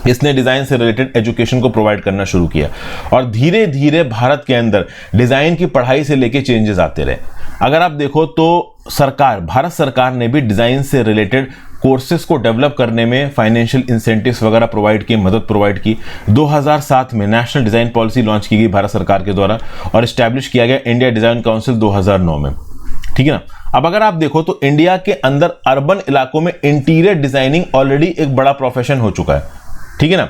इसने डिजाइन से रिलेटेड एजुकेशन को प्रोवाइड करना शुरू किया और धीरे धीरे भारत के अंदर डिजाइन की पढ़ाई से लेके चेंजेस आते रहे। अगर आप देखो तो भारत सरकार ने भी डिजाइन से रिलेटेड कोर्सेज को डेवलप करने में फाइनेंशियल इंसेंटिव्स वगैरह प्रोवाइड की, मदद प्रोवाइड की। 2007 में नेशनल डिजाइन पॉलिसी लॉन्च की गई भारत सरकार के द्वारा और एस्टैब्लिश किया गया इंडिया डिजाइन काउंसिल 2009 में। ठीक है ना। अब अगर आप देखो तो इंडिया के अंदर अर्बन इलाकों में इंटीरियर डिजाइनिंग ऑलरेडी एक बड़ा प्रोफेशन हो चुका है। ठीक है ना।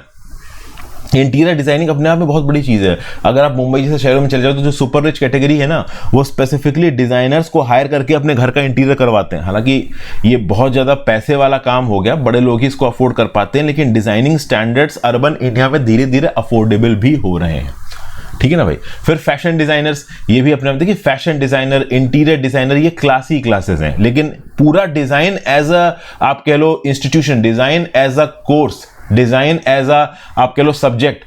इंटीरियर डिजाइनिंग अपने आप में बहुत बड़ी चीज है। अगर आप मुंबई जैसे शहरों में चले जाओ तो जो सुपर रिच कैटेगरी है ना, वो स्पेसिफिकली डिजाइनर्स को हायर करके अपने घर का इंटीरियर करवाते हैं। हालांकि ये बहुत ज्यादा पैसे वाला काम हो गया, बड़े लोग ही इसको अफोर्ड कर पाते हैं, लेकिन डिजाइनिंग स्टैंडर्ड्स अर्बन इंडिया में धीरे धीरे अफोर्डेबल भी हो रहे हैं। ठीक है ना भाई। फिर फैशन डिजाइनर्स, ये भी अपने आप देखिए, फैशन डिजाइनर, इंटीरियर डिजाइनर, ये क्लासी क्लासेस हैं, लेकिन पूरा डिजाइन एज अ आप कह लो institution, design as a course, design as a आप कह लो सब्जेक्ट,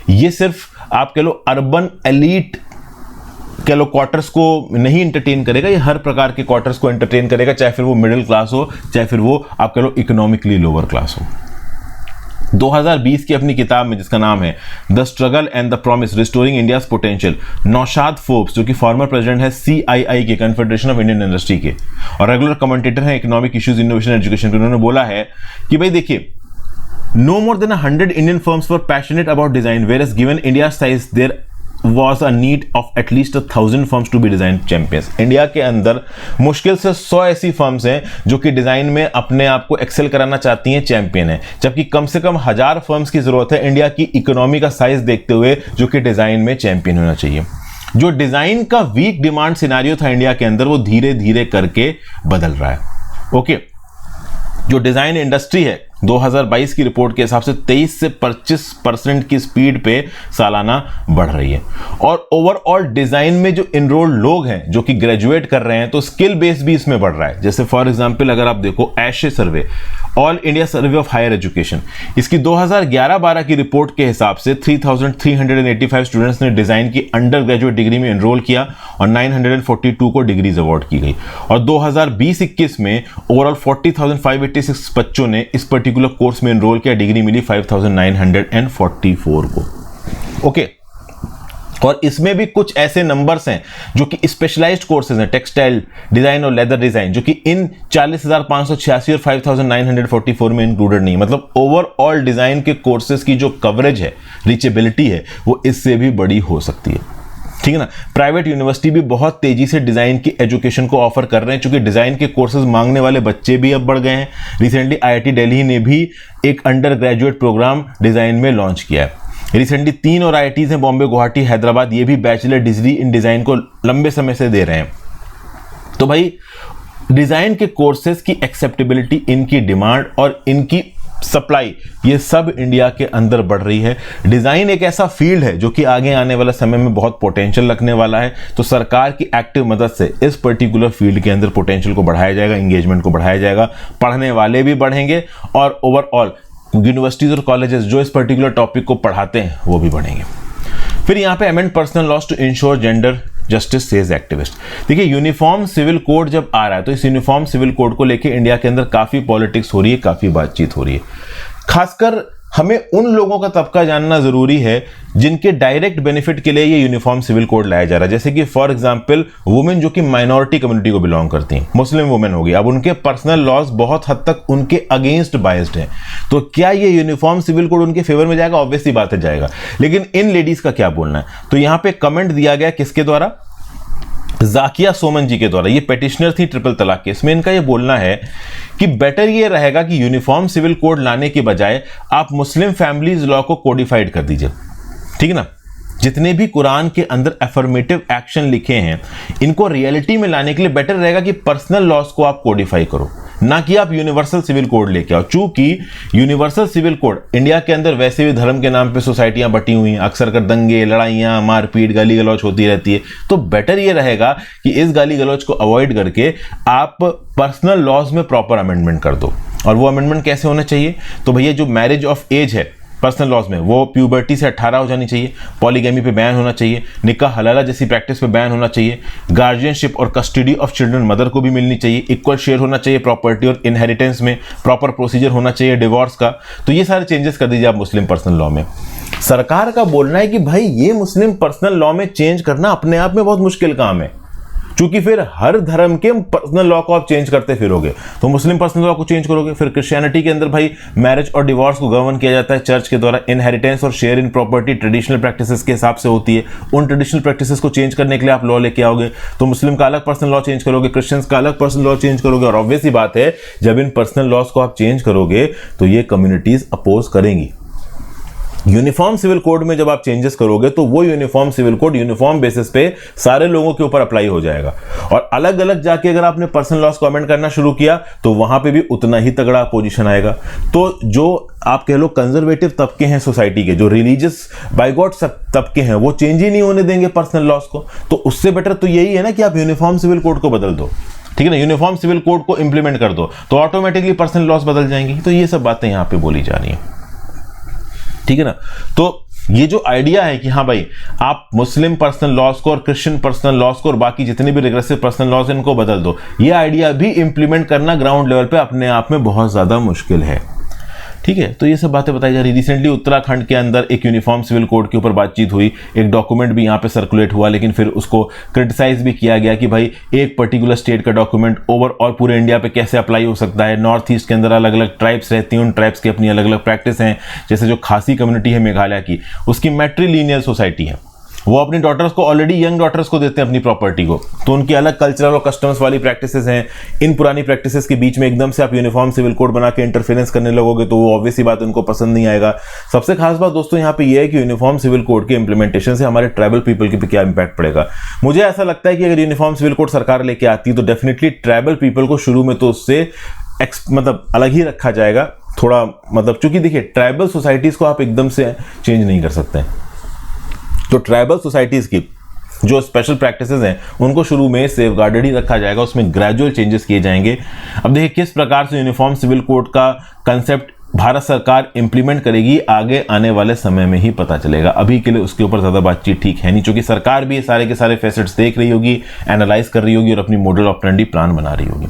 ये सिर्फ आप कह लो अर्बन एलीट कह लो क्वार्टर्स को नहीं एंटरटेन करेगा, ये हर प्रकार के क्वार्टर्स को एंटरटेन करेगा, चाहे फिर वो मिडिल क्लास हो, चाहे फिर वो आप कह लो इकोनॉमिकली लोअर क्लास हो। 2020 की अपनी किताब में जिसका नाम है the struggle and the promise restoring India's potential, Naushad Forbes जो कि फॉर्मर प्रेसिडेंट है CII के, कन्फेडरेशन ऑफ इंडियन इंडस्ट्री के, और रेगुलर कमेंटेटर है इकोनॉमिक इश्यूज, इनोवेशन, एजुकेशन के, उन्होंने बोला है कि भाई देखिए, no more than 100 Indian firms were passionate about design, whereas given India's size, there was a need of at least 1,000 firms to be design champions. India के अंदर मुश्किल से 100 ऐसी फर्म्स हैं जो कि डिजाइन में अपने आप को एक्सेल कराना चाहती हैं, चैंपियन है, जबकि कम से कम 1000 फर्म्स की जरूरत है इंडिया की इकोनॉमी का साइज देखते हुए जो कि डिजाइन में चैंपियन होना चाहिए। जो डिजाइन का वीक डिमांड सिनेरियो था इंडिया के अंदर, वो धीरे धीरे करके बदल रहा है। ओके। जो डिजाइन इंडस्ट्री है 2022 की रिपोर्ट के हिसाब से 23 से 25% की स्पीड पे सालाना बढ़ रही है, और ओवरऑल डिजाइन में जो इनरोल्ड लोग हैं जो कि ग्रेजुएट कर रहे हैं, तो स्किल बेस भी इसमें बढ़ रहा है। जैसे फॉर एग्जांपल अगर आप देखो ASHE survey, all India survey of higher education, इसकी 2011-12 की रिपोर्ट के हिसाब से 3,385 स्टूडेंट्स ने डिजाइन की अंडर ग्रेजुएट डिग्री में एनरोल किया और 942 को डिग्रीज अवार्ड की गई, और 2020-21 में ओवरऑल 40,586 बच्चों ने इस पर्टिकुलर कोर्स में एनरोल किया, डिग्री मिली 5,944 को। ओके। और इसमें भी कुछ ऐसे नंबर्स हैं जो कि स्पेशलाइज्ड कोर्सेज हैं, टेक्सटाइल डिजाइन और लेदर डिजाइन, जो कि इन 40,586 और 5,944 में इंक्लूडेड नहीं। मतलब ओवरऑल डिजाइन के कोर्सेज की जो कवरेज है, रीचेबिलिटी है, वो इससे भी बड़ी हो सकती है। ठीक है ना। प्राइवेट यूनिवर्सिटी भी बहुत तेजी से डिजाइन की एजुकेशन को ऑफर कर रहे हैं, क्योंकि डिजाइन के कोर्सेज मांगने वाले बच्चे भी अब बढ़ गए हैं। रिसेंटली IIT दिल्ली ने भी एक अंडर ग्रेजुएट प्रोग्राम डिजाइन में लॉन्च किया है। रिसेंटली 3 और IITs हैं, बॉम्बे, गुवाहाटी, हैदराबाद, ये भी बैचलर डिग्री इन डिजाइन को लंबे समय से दे रहे हैं। तो भाई डिजाइन के कोर्सेज की एक्सेप्टेबिलिटी, इनकी डिमांड और इनकी सप्लाई, ये सब इंडिया के अंदर बढ़ रही है। डिजाइन एक ऐसा फील्ड है जो कि आगे आने वाला समय में बहुत पोटेंशियल रखने वाला है, तो सरकार की एक्टिव मदद से इस पर्टिकुलर फील्ड के अंदर पोटेंशियल को बढ़ाया जाएगा, एंगेजमेंट को बढ़ाया जाएगा, पढ़ने वाले भी बढ़ेंगे, और ओवरऑल यूनिवर्सिटीज और कॉलेजेस जो इस पर्टिकुलर टॉपिक को पढ़ाते हैं वो भी बढ़ेंगे। फिर यहाँ पे amend personal laws to ensure gender justice says activist. देखिए, यूनिफॉर्म सिविल कोड जब आ रहा है तो इस यूनिफॉर्म सिविल कोड को लेके इंडिया के अंदर काफी पॉलिटिक्स हो रही है, काफी बातचीत हो रही है। खासकर हमें उन लोगों का तबका जानना जरूरी है जिनके डायरेक्ट बेनिफिट के लिए ये यूनिफॉर्म सिविल कोड लाया जा रहा है। जैसे कि फॉर एग्जांपल वुमेन जो कि माइनॉरिटी कम्युनिटी को बिलोंग करती हैं, मुस्लिम वुमेन होगी, अब उनके पर्सनल लॉज बहुत हद तक उनके अगेंस्ट बायस्ड हैं। तो क्या ये यूनिफॉर्म सिविल कोड उनके फेवर में जाएगा? ऑब्वियस सी बात है जाएगा। लेकिन इन लेडीज का क्या बोलना है? तो यहां पे कमेंट दिया गया किसके द्वारा? जाकिया सोमन जी के द्वारा। ये पेटिशनर थी ट्रिपल तलाक केस में। इनका ये बोलना है कि बेटर ये रहेगा कि यूनिफॉर्म सिविल कोड लाने के बजाय आप मुस्लिम फैमिलीज लॉ को कोडिफाइड कर दीजिए। ठीक है ना। जितने भी कुरान के अंदर अफर्मेटिव एक्शन लिखे हैं, इनको रियलिटी में लाने के लिए बेटर रहेगा कि पर्सनल लॉस को आप कोडिफाई करो। ना कि आप यूनिवर्सल सिविल कोड लेके आओ। चूंकि यूनिवर्सल सिविल कोड इंडिया के अंदर वैसे भी धर्म के नाम पे सोसाइटियां बटी हुई हैं, अक्सर कर दंगे, लड़ाइयां, मारपीट, गाली गलौज होती रहती है। तो बेटर ये रहेगा कि इस गाली गलौज को अवॉइड करके आप पर्सनल लॉज में प्रॉपर अमेंडमेंट कर दो। और वो अमेंडमेंट कैसे होना चाहिए? तो भैया जो मैरिज ऑफ एज है पर्सनल लॉज में, वो प्यूबर्टी से 18 हो जानी चाहिए, पॉलीगैमी पे बैन होना चाहिए, निकाह हलाला जैसी प्रैक्टिस पे बैन होना चाहिए, गार्जियनशिप और कस्टडी ऑफ चिल्ड्रन मदर को भी मिलनी चाहिए, इक्वल शेयर होना चाहिए प्रॉपर्टी और इनहेरिटेंस में, प्रॉपर प्रोसीजर होना चाहिए डिवोर्स का। तो ये सारे चेंजेस कर दीजिए आप मुस्लिम पर्सनल लॉ में। सरकार का बोलना है कि भाई ये मुस्लिम पर्सनल लॉ में चेंज करना अपने आप में बहुत मुश्किल काम है, क्योंकि फिर हर धर्म के पर्सनल लॉ को आप चेंज करते फिरोगे। तो मुस्लिम पर्सनल लॉ को चेंज करोगे, फिर क्रिश्चियनिटी के अंदर भाई मैरिज और डिवोर्स को गवर्न किया जाता है चर्च के द्वारा, इनहेरिटेंस और share in property traditional practices के हिसाब से होती है। उन ट्रेडिशनल प्रैक्टिसेस को चेंज करने के लिए आप लॉ लेके आओगे, तो मुस्लिम का अलग पर्सनल लॉ चेंज करोगे, क्रिश्चियंस का अलग पर्सनल लॉ चेंज करोगे। और ऑब्वियस ही बात है, जब इन पर्सनल लॉज को आप चेंज करोगे तो ये कम्युनिटीज अपोज करेंगी। यूनिफॉर्म सिविल कोड में जब आप चेंजेस करोगे तो वो uniform civil code uniform basis पे सारे लोगों के ऊपर अप्लाई हो जाएगा। और अलग अलग जाके अगर आपने पर्सनल लॉस को अमेंड करना शुरू किया तो वहां पे भी उतना ही तगड़ा अपोजिशन आएगा। तो जो आप कह लो कंजर्वेटिव तबके हैं सोसाइटी के, जो रिलीजियस बाइगॉट तबके हैं, वो चेंज ही नहीं होने देंगे पर्सनल लॉस को। तो उससे बेटर तो यही है ना कि आप यूनिफॉर्म सिविल कोड को बदल दो, ठीक है ना, यूनिफॉर्म सिविल कोड को इंप्लीमेंट कर दो, तो ऑटोमेटिकली पर्सनल लॉस बदल जाएंगी। तो ये सब बातें यहां पे बोली जा रही हैं, ठीक है ना। तो ये जो आइडिया है कि हाँ भाई आप मुस्लिम पर्सनल लॉज को और क्रिश्चियन पर्सनल लॉज को और बाकी जितने भी रिग्रेसिव पर्सनल लॉज हैं इनको बदल दो, ये आइडिया भी इंप्लीमेंट करना ग्राउंड लेवल पे अपने आप में बहुत ज्यादा मुश्किल है, ठीक है। तो ये सब बातें बताई जा रही। रिसेंटली उत्तराखंड के अंदर एक यूनिफॉर्म सिविल कोड के ऊपर बातचीत हुई, एक डॉक्यूमेंट भी यहाँ पे सर्कुलेट हुआ, लेकिन फिर उसको क्रिटिसाइज भी किया गया कि भाई एक पर्टिकुलर स्टेट का डॉक्यूमेंट ओवरऑल पूरे इंडिया पे कैसे अप्लाई हो सकता है। नॉर्थ ईस्ट के अंदर अलग अलग ट्राइब्स रहती हैं, उन ट्राइब्स की अपनी अलग अलग प्रैक्टिस हैं। जैसे जो खासी कम्युनिटी है मेघालय की, उसकी मैट्रिलिनियल सोसाइटी है, वो अपनी डॉटर्स को ऑलरेडी यंग डॉटर्स को देते हैं अपनी प्रॉपर्टी को, तो उनकी अलग कल्चरल और कस्टम्स वाली प्रैक्टिसेस हैं। इन पुरानी प्रैक्टिसेस के बीच में एकदम से आप यूनिफॉर्म सिविल कोड बना के इंटरफेरेंस करने लगोगे तो वो ऑब्वियस ही बात उनको पसंद नहीं आएगा। सबसे खास बात दोस्तों यहाँ पे ये है कि यूनिफॉर्म सिविल कोड के इंप्लीमेंटेशन से हमारे ट्राइबल पीपल के पे क्या इंपैक्ट पड़ेगा। मुझे ऐसा लगता है कि अगर यूनिफॉर्म सिविल कोड सरकार लेके आती है तो डेफिनेटली ट्राइबल पीपल को शुरू में तो उससे मतलब अलग ही रखा जाएगा थोड़ा, मतलब चूंकि देखिए ट्राइबल सोसाइटीज को आप एकदम से चेंज नहीं कर सकते, तो ट्राइबल सोसाइटीज की जो स्पेशल प्रैक्टिसेस हैं उनको शुरू में सेफगार्डेड ही रखा जाएगा, उसमें ग्रेजुअल चेंजेस किए जाएंगे। अब देखिए किस प्रकार से यूनिफॉर्म सिविल कोड का कंसेप्ट भारत सरकार इंप्लीमेंट करेगी, आगे आने वाले समय में ही पता चलेगा। अभी के लिए उसके ऊपर ज़्यादा बातचीत ठीक है नहीं, क्योंकि सरकार भी सारे के सारे फैसेट्स देख रही होगी, एनालाइज कर रही होगी और अपनी मॉडल ऑपरेंडी प्लान बना रही होगी।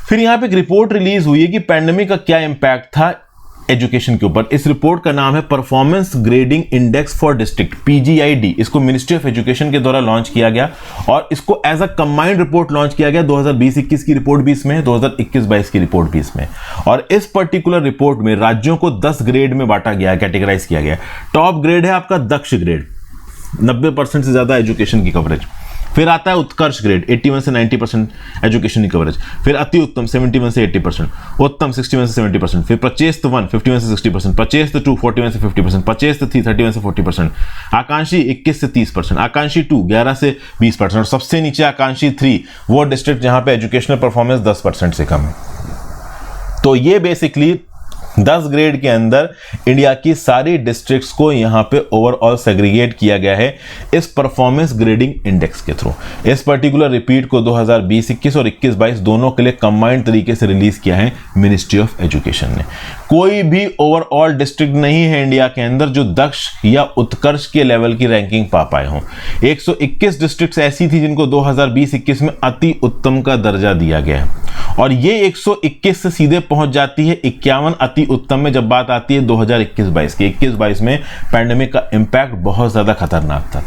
फिर यहाँ पे एक रिपोर्ट रिलीज हुई है कि पैंडेमिक का क्या इंपैक्ट था एजुकेशन के ऊपर। इस रिपोर्ट का नाम है performance grading index for district, PGID। इसको मिनिस्ट्री ऑफ एजुकेशन के द्वारा लॉन्च किया गया और इसको as a combined report launch किया गया। 2020-21 की रिपोर्ट भी इसमें है, 2021-22 की रिपोर्ट भी इसमें। और इस पर्टिकुलर रिपोर्ट में राज्यों को 10 ग्रेड में बांटा गया, कैटेगराइज किया गया। टॉप ग्रेड है आपका दक्ष ग्रेड, 90% से ज्यादा एजुकेशन की कवरेज। फिर आता है उत्कर्ष ग्रेड, 81 से 90% एजुकेशन की कवरेज। फिर अति उत्तम 71 से 80%, उत्तम 61 से 70%। फिर प्रचेस्त 1 51 से 60%, प्रचेस्त 2 41 से 50%, प्रचेस्त 3 31 से 40%, आकांक्षी 21 से 30%, आकांक्षी 2 11 से 20%, और सबसे नीचे आकांक्षी 3 वो डिस्ट्रिक्ट जहां पे एजुकेशनल परफॉर्मेंस 10% से कम है। तो ये बेसिकली 10 ग्रेड के अंदर इंडिया की सारी डिस्ट्रिक्ट्स को यहां पे ओवरऑल सेग्रीगेट किया गया है इस परफॉर्मेंस ग्रेडिंग इंडेक्स के थ्रू। इस पर्टिकुलर रिपीट को 2020-21 और 21-22 दोनों के लिए कंबाइंड तरीके से रिलीज किया है मिनिस्ट्री ऑफ एजुकेशन ने। कोई भी ओवरऑल डिस्ट्रिक्ट नहीं है इंडिया के अंदर जो दक्ष या उत्कर्ष के लेवल की रैंकिंग पा पाए हों। 121 डिस्ट्रिक्ट्स ऐसी थी जिनको 2020-21 में अति उत्तम का दर्जा दिया गया है, और ये 121 से सीधे पहुंच जाती है 51 अति उत्तम में जब बात आती है 2021-22 की। 21-22 में पैंडेमिक का इंपैक्ट बहुत ज्यादा खतरनाक था।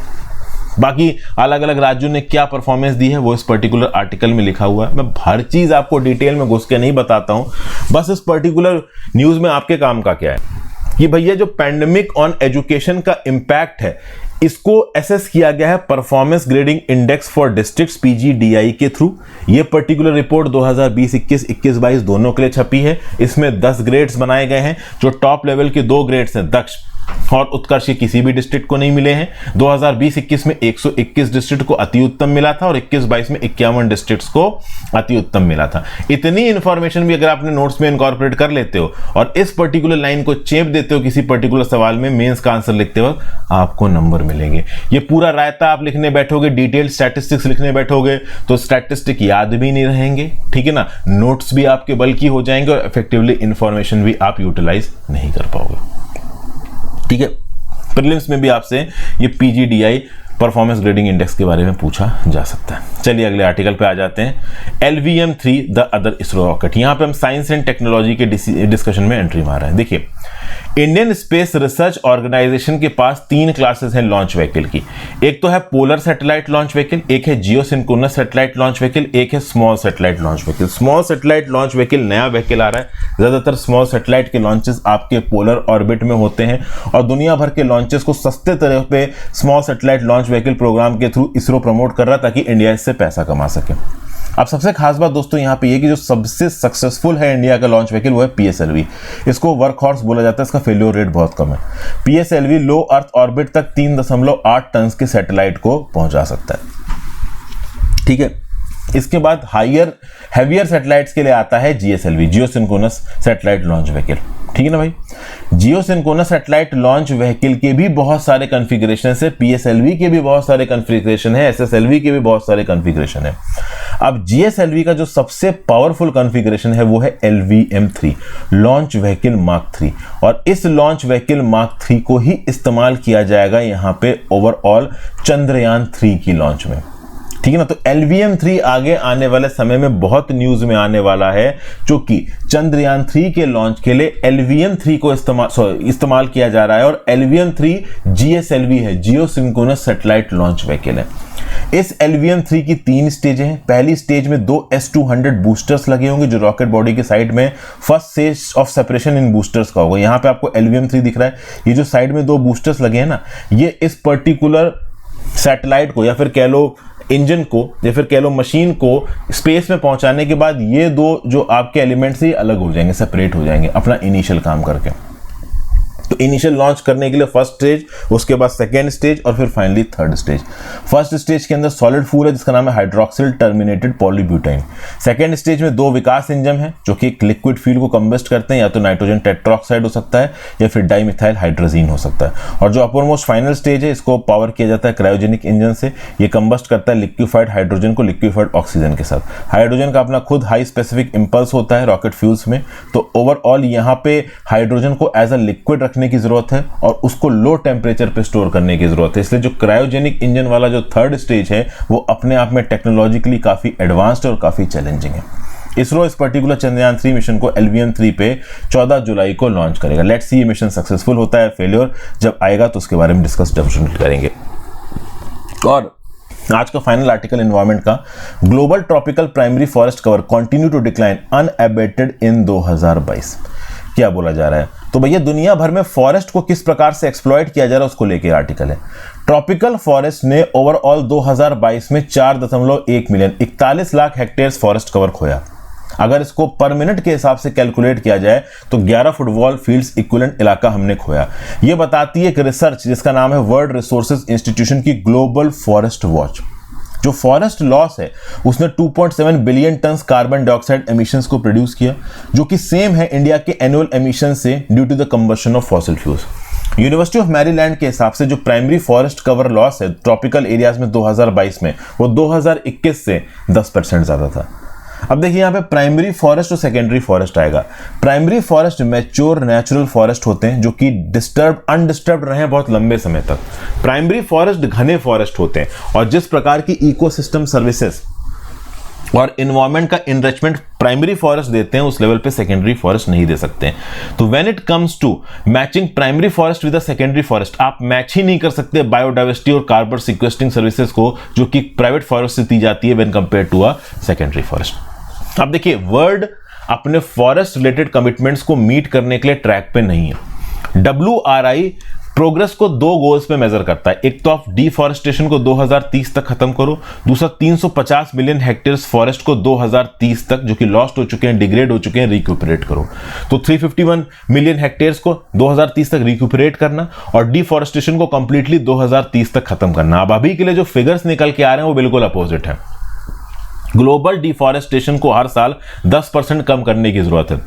बाकी अलग अलग राज्यों ने क्या परफॉर्मेंस दी है वो इस पर्टिकुलर आर्टिकल में लिखा हुआ है। मैं हर चीज आपको डिटेल में घुस के नहीं बताता हूं, बस इस पर्टिकुलर न्यूज में आपके काम का क्या है कि भैया जो पैंडेमिक ऑन एजुकेशन का इंपैक्ट है इसको एसेस किया गया है performance grading index for districts PGDI के थ्रू। ये पर्टिकुलर रिपोर्ट 2020-21 21-22 दोनों के लिए छपी है। इसमें 10 ग्रेड्स बनाए गए हैं। जो टॉप लेवल के 2 ग्रेड्स हैं दक्ष और उत्कर्ष किसी भी डिस्ट्रिक्ट को नहीं मिले हैं। 2020-21 में 121 डिस्ट्रिक्ट को अति उत्तम मिला था और 21-22 में 51 डिस्ट्रिक्ट्स को अति उत्तम मिला था। इतनी इंफॉर्मेशन भी अगर आपने नोट्स में इनकॉर्पोरेट कर लेते हो और इस पर्टिकुलर लाइन को चेप देते हो किसी पर्टिकुलर सवाल में, मेंस का आंसर लिखते वक्त आपको नंबर मिलेंगे। ये पूरा रायता आप लिखने बैठोगे, डिटेल स्टैटिस्टिक्स लिखने बैठोगे तो स्टैटिस्टिक याद भी नहीं रहेंगे, ठीक है ना, नोट्स भी आपके बल्कि हो जाएंगे और इफेक्टिवली इंफॉर्मेशन भी आप यूटिलाइज नहीं कर पाओगे, ठीक है। प्रीलिम्स में भी आपसे ये PGDI परफॉर्मेंस ग्रेडिंग इंडेक्स के बारे में पूछा जा सकता है। चलिए अगले आर्टिकल पे आ जाते हैं। LVM-3 the other ISRO rocket. यहां पे हम साइंस एंड टेक्नोलॉजी के डिस्कशन में एंट्री मार रहे हैं। देखिए, इंडियन स्पेस रिसर्च ऑर्गेनाइजेशन के पास 3 क्लासेस हैं लॉन्च व्हीकल की। एक तो है पोलर सैटेलाइट लॉन्च व्हीकल, एक है जियोसिंक्रोनस सैटेलाइट लॉन्च व्हीकल, एक है small satellite launch vehicle. Small satellite launch vehicle नया व्हीकल आ रहा है। ज्यादातर स्मॉल सैटेलाइट के लॉन्चेस आपके पोलर ऑर्बिट में होते हैं और दुनिया भर के लॉन्चेस को सस्ते तरह पे small satellite launch vehicle programme के थ्रू इसरो प्रमोट कर रहा ताकि इंडिया इससे पैसा कमा सके। अब सबसे खास बात दोस्तों यहाँ पे ये कि जो सबसे सक्सेसफुल है इंडिया का लॉन्च व्हीकल वो है PSLV। इसको वर्कहॉर्स बोला जाता है, इसका फेल्योर रेट बहुत कम है। PSLV लो अर्थ ऑर्बिट तक 3.8 टन के सैटेलाइट को पहुंचा सकता है, ठीक है। इसके बाद हैवियर सैटेलाइट्स के लिए आता है GSLV, geosynchronous satellite launch vehicle, ठीक है ना भाई। जियोसिंक्रोनस सैटेलाइट लॉन्च व्हीकल के भी बहुत सारे कॉन्फ़िगरेशन है, PSLV के भी बहुत सारे कॉन्फ़िगरेशन है, SSLV के भी बहुत सारे कॉन्फ़िगरेशन है। अब GSLV का जो सबसे पावरफुल कॉन्फ़िगरेशन है वो है LVM-3 लॉन्च व्हीकल मार्क 3 और इस लॉन्च व्हीकल मार्क 3 को ही इस्तेमाल किया जाएगा यहाँ पे ओवरऑल चंद्रयान 3 की लॉन्च में, ठीक है ना। तो LVM-3 आगे आने वाले समय में बहुत न्यूज में आने वाला है, क्योंकि चंद्रयान 3 के लॉन्च के लिए LVM-3 को इस्तेमाल किया जा रहा है और LVM-3 GSLV है, जियोसिंक्रोनस सैटेलाइट लॉन्च व्हीकल है। इस LVM-3 की 3 स्टेज हैं। पहली स्टेज में 2 S-200 बूस्टर्स लगे होंगे जो रॉकेट बॉडी के साइड में first stage of separation in boosters का होगा। यहाँ पे आपको LVM-3 दिख रहा है, ये जो साइड में 2 बूस्टर्स लगे हैं ना, ये इस पर्टिकुलर सैटेलाइट को या फिर कह लो इंजन को या फिर कह लो मशीन को स्पेस में पहुंचाने के बाद ये 2 जो आपके एलिमेंट्स ही अलग हो जाएंगे, सेपरेट हो जाएंगे अपना इनिशियल काम करके। तो इनिशियल लॉन्च करने के लिए फर्स्ट स्टेज, उसके बाद सेकेंड स्टेज और फिर finally third stage. First stage के अंदर सॉलिड फ्यूल है जिसका नाम है हाइड्रोक्सिल टर्मिनेटेड पॉलीब्यूटाइन। सेकेंड स्टेज में 2 विकास इंजन है जो कि एक लिक्विड फ्यूल को कंबस्ट करते हैं, या तो नाइट्रोजन टेट्रोक्साइड हो सकता है या फिर डाइमिथाइल हाइड्रोजीन हो सकता है। और जो अपरमोस्ट फाइनल स्टेज है इसको पावर किया जाता है क्रायोजेनिक इंजन से। ये कंबस्ट करता है लिक्विफाइड हाइड्रोजन को लिक्विफाइड ऑक्सीजन के साथ। हाइड्रोजन का अपना खुद हाई स्पेसिफिक इंपल्स होता है रॉकेट फ्यूल्स में, तो ओवरऑल यहाँ पे हाइड्रोजन को एज अ लिक्विड रखने की जरूरत है और उसको लो टेम्परेचर पे स्टोर करने की जरूरत है। इसलिए जो क्रायोजेनिक इंजन वाला जो थर्ड स्टेज है वो अपने आप में टेक्नोलॉजिकली काफी एडवांस्ड और काफी चैलेंजिंग है। इसरो इस पर्टिकुलर चंद्रयान 3 मिशन को LVM-3 पे 14 जुलाई को लॉन्च करेगा। लेट्स सी ये मिशन सक्सेसफुल होता है, फेलियर जब आएगा तो उसके बारे में डिस्कस डेफिनेटली करेंगे। और आज का फाइनल आर्टिकल एनवायरनमेंट का, global tropical primary forest cover continue to decline unabated in 2022। क्या बोला जा रहा है? तो भैया दुनिया भर में फॉरेस्ट को किस प्रकार से एक्सप्लॉइट किया जा रहा है उसको लेके आर्टिकल है। ट्रॉपिकल फॉरेस्ट ने ओवरऑल 2022 में 4.1 million 41 lakh hectare forest cover खोया। अगर इसको पर मिनट के हिसाब से कैलकुलेट किया जाए तो 11 फुटबॉल फील्ड्स इक्विवेलेंट इलाका हमने खोया। यह बताती है एक रिसर्च जिसका नाम है वर्ल्ड रिसोर्सेज इंस्टीट्यूशन की ग्लोबल फॉरेस्ट वॉच। जो फॉरेस्ट लॉस है उसने 2.7 billion ton carbon dioxide emissions को प्रोड्यूस किया, जो कि सेम है इंडिया के एनुअल एमिशन से due to the combustion of fossil fuels. University of Maryland के हिसाब से जो प्राइमरी फॉरेस्ट कवर लॉस है ट्रॉपिकल एरियाज में 2022 में वो 2021 से 10% ज्यादा था। अब देखिए यहाँ पे प्राइमरी फॉरेस्ट और सेकेंडरी फॉरेस्ट आएगा। Primary forest mature natural forest होते हैं जो कि अनडिस्टर्ब्ड रहे बहुत लंबे समय तक। प्राइमरी फॉरेस्ट घने फॉरेस्ट होते हैं और जिस प्रकार की इकोसिस्टम सर्विसेज और इन्वायरमेंट का इनरिचमेंट प्राइमरी फॉरेस्ट देते हैं उस लेवल पे सेकेंडरी फॉरेस्ट नहीं दे सकते हैं। तो when it comes to matching primary forest with the secondary forest, आप मैच ही नहीं कर सकते बायोडाइवर्सिटी और कार्बन सिक्वेस्ट्रिंग सर्विसेज को जो कि प्राइवेट फॉरेस्ट से दी जाती है when compare to a secondary forest. अब देखिए वर्ल्ड अपने फॉरेस्ट रिलेटेड कमिटमेंट्स को मीट करने के लिए ट्रैक पे नहीं है। WRI प्रोग्रेस को दो गोल्स पे मेजर करता है। एक तो आप डिफॉरेस्टेशन को 2030 तक खत्म करो, दूसरा 350 मिलियन हेक्टेयर्स फॉरेस्ट को 2030 तक जो कि लॉस्ट हो चुके हैं, डिग्रेड हो चुके हैं, रिक्यूपरेट करो। तो 351 मिलियन हेक्टेयर्स को 2030 तक रिक्यूपरेट करना और डिफॉरेस्टेशन को कंप्लीटली 2030 तक खत्म करना। अब अभी के लिए जो फिगर्स निकल के आ रहे हैं वो बिल्कुल अपोजिट है। ग्लोबल डिफॉरेस्टेशन को हर साल 10% कम करने की जरूरत है।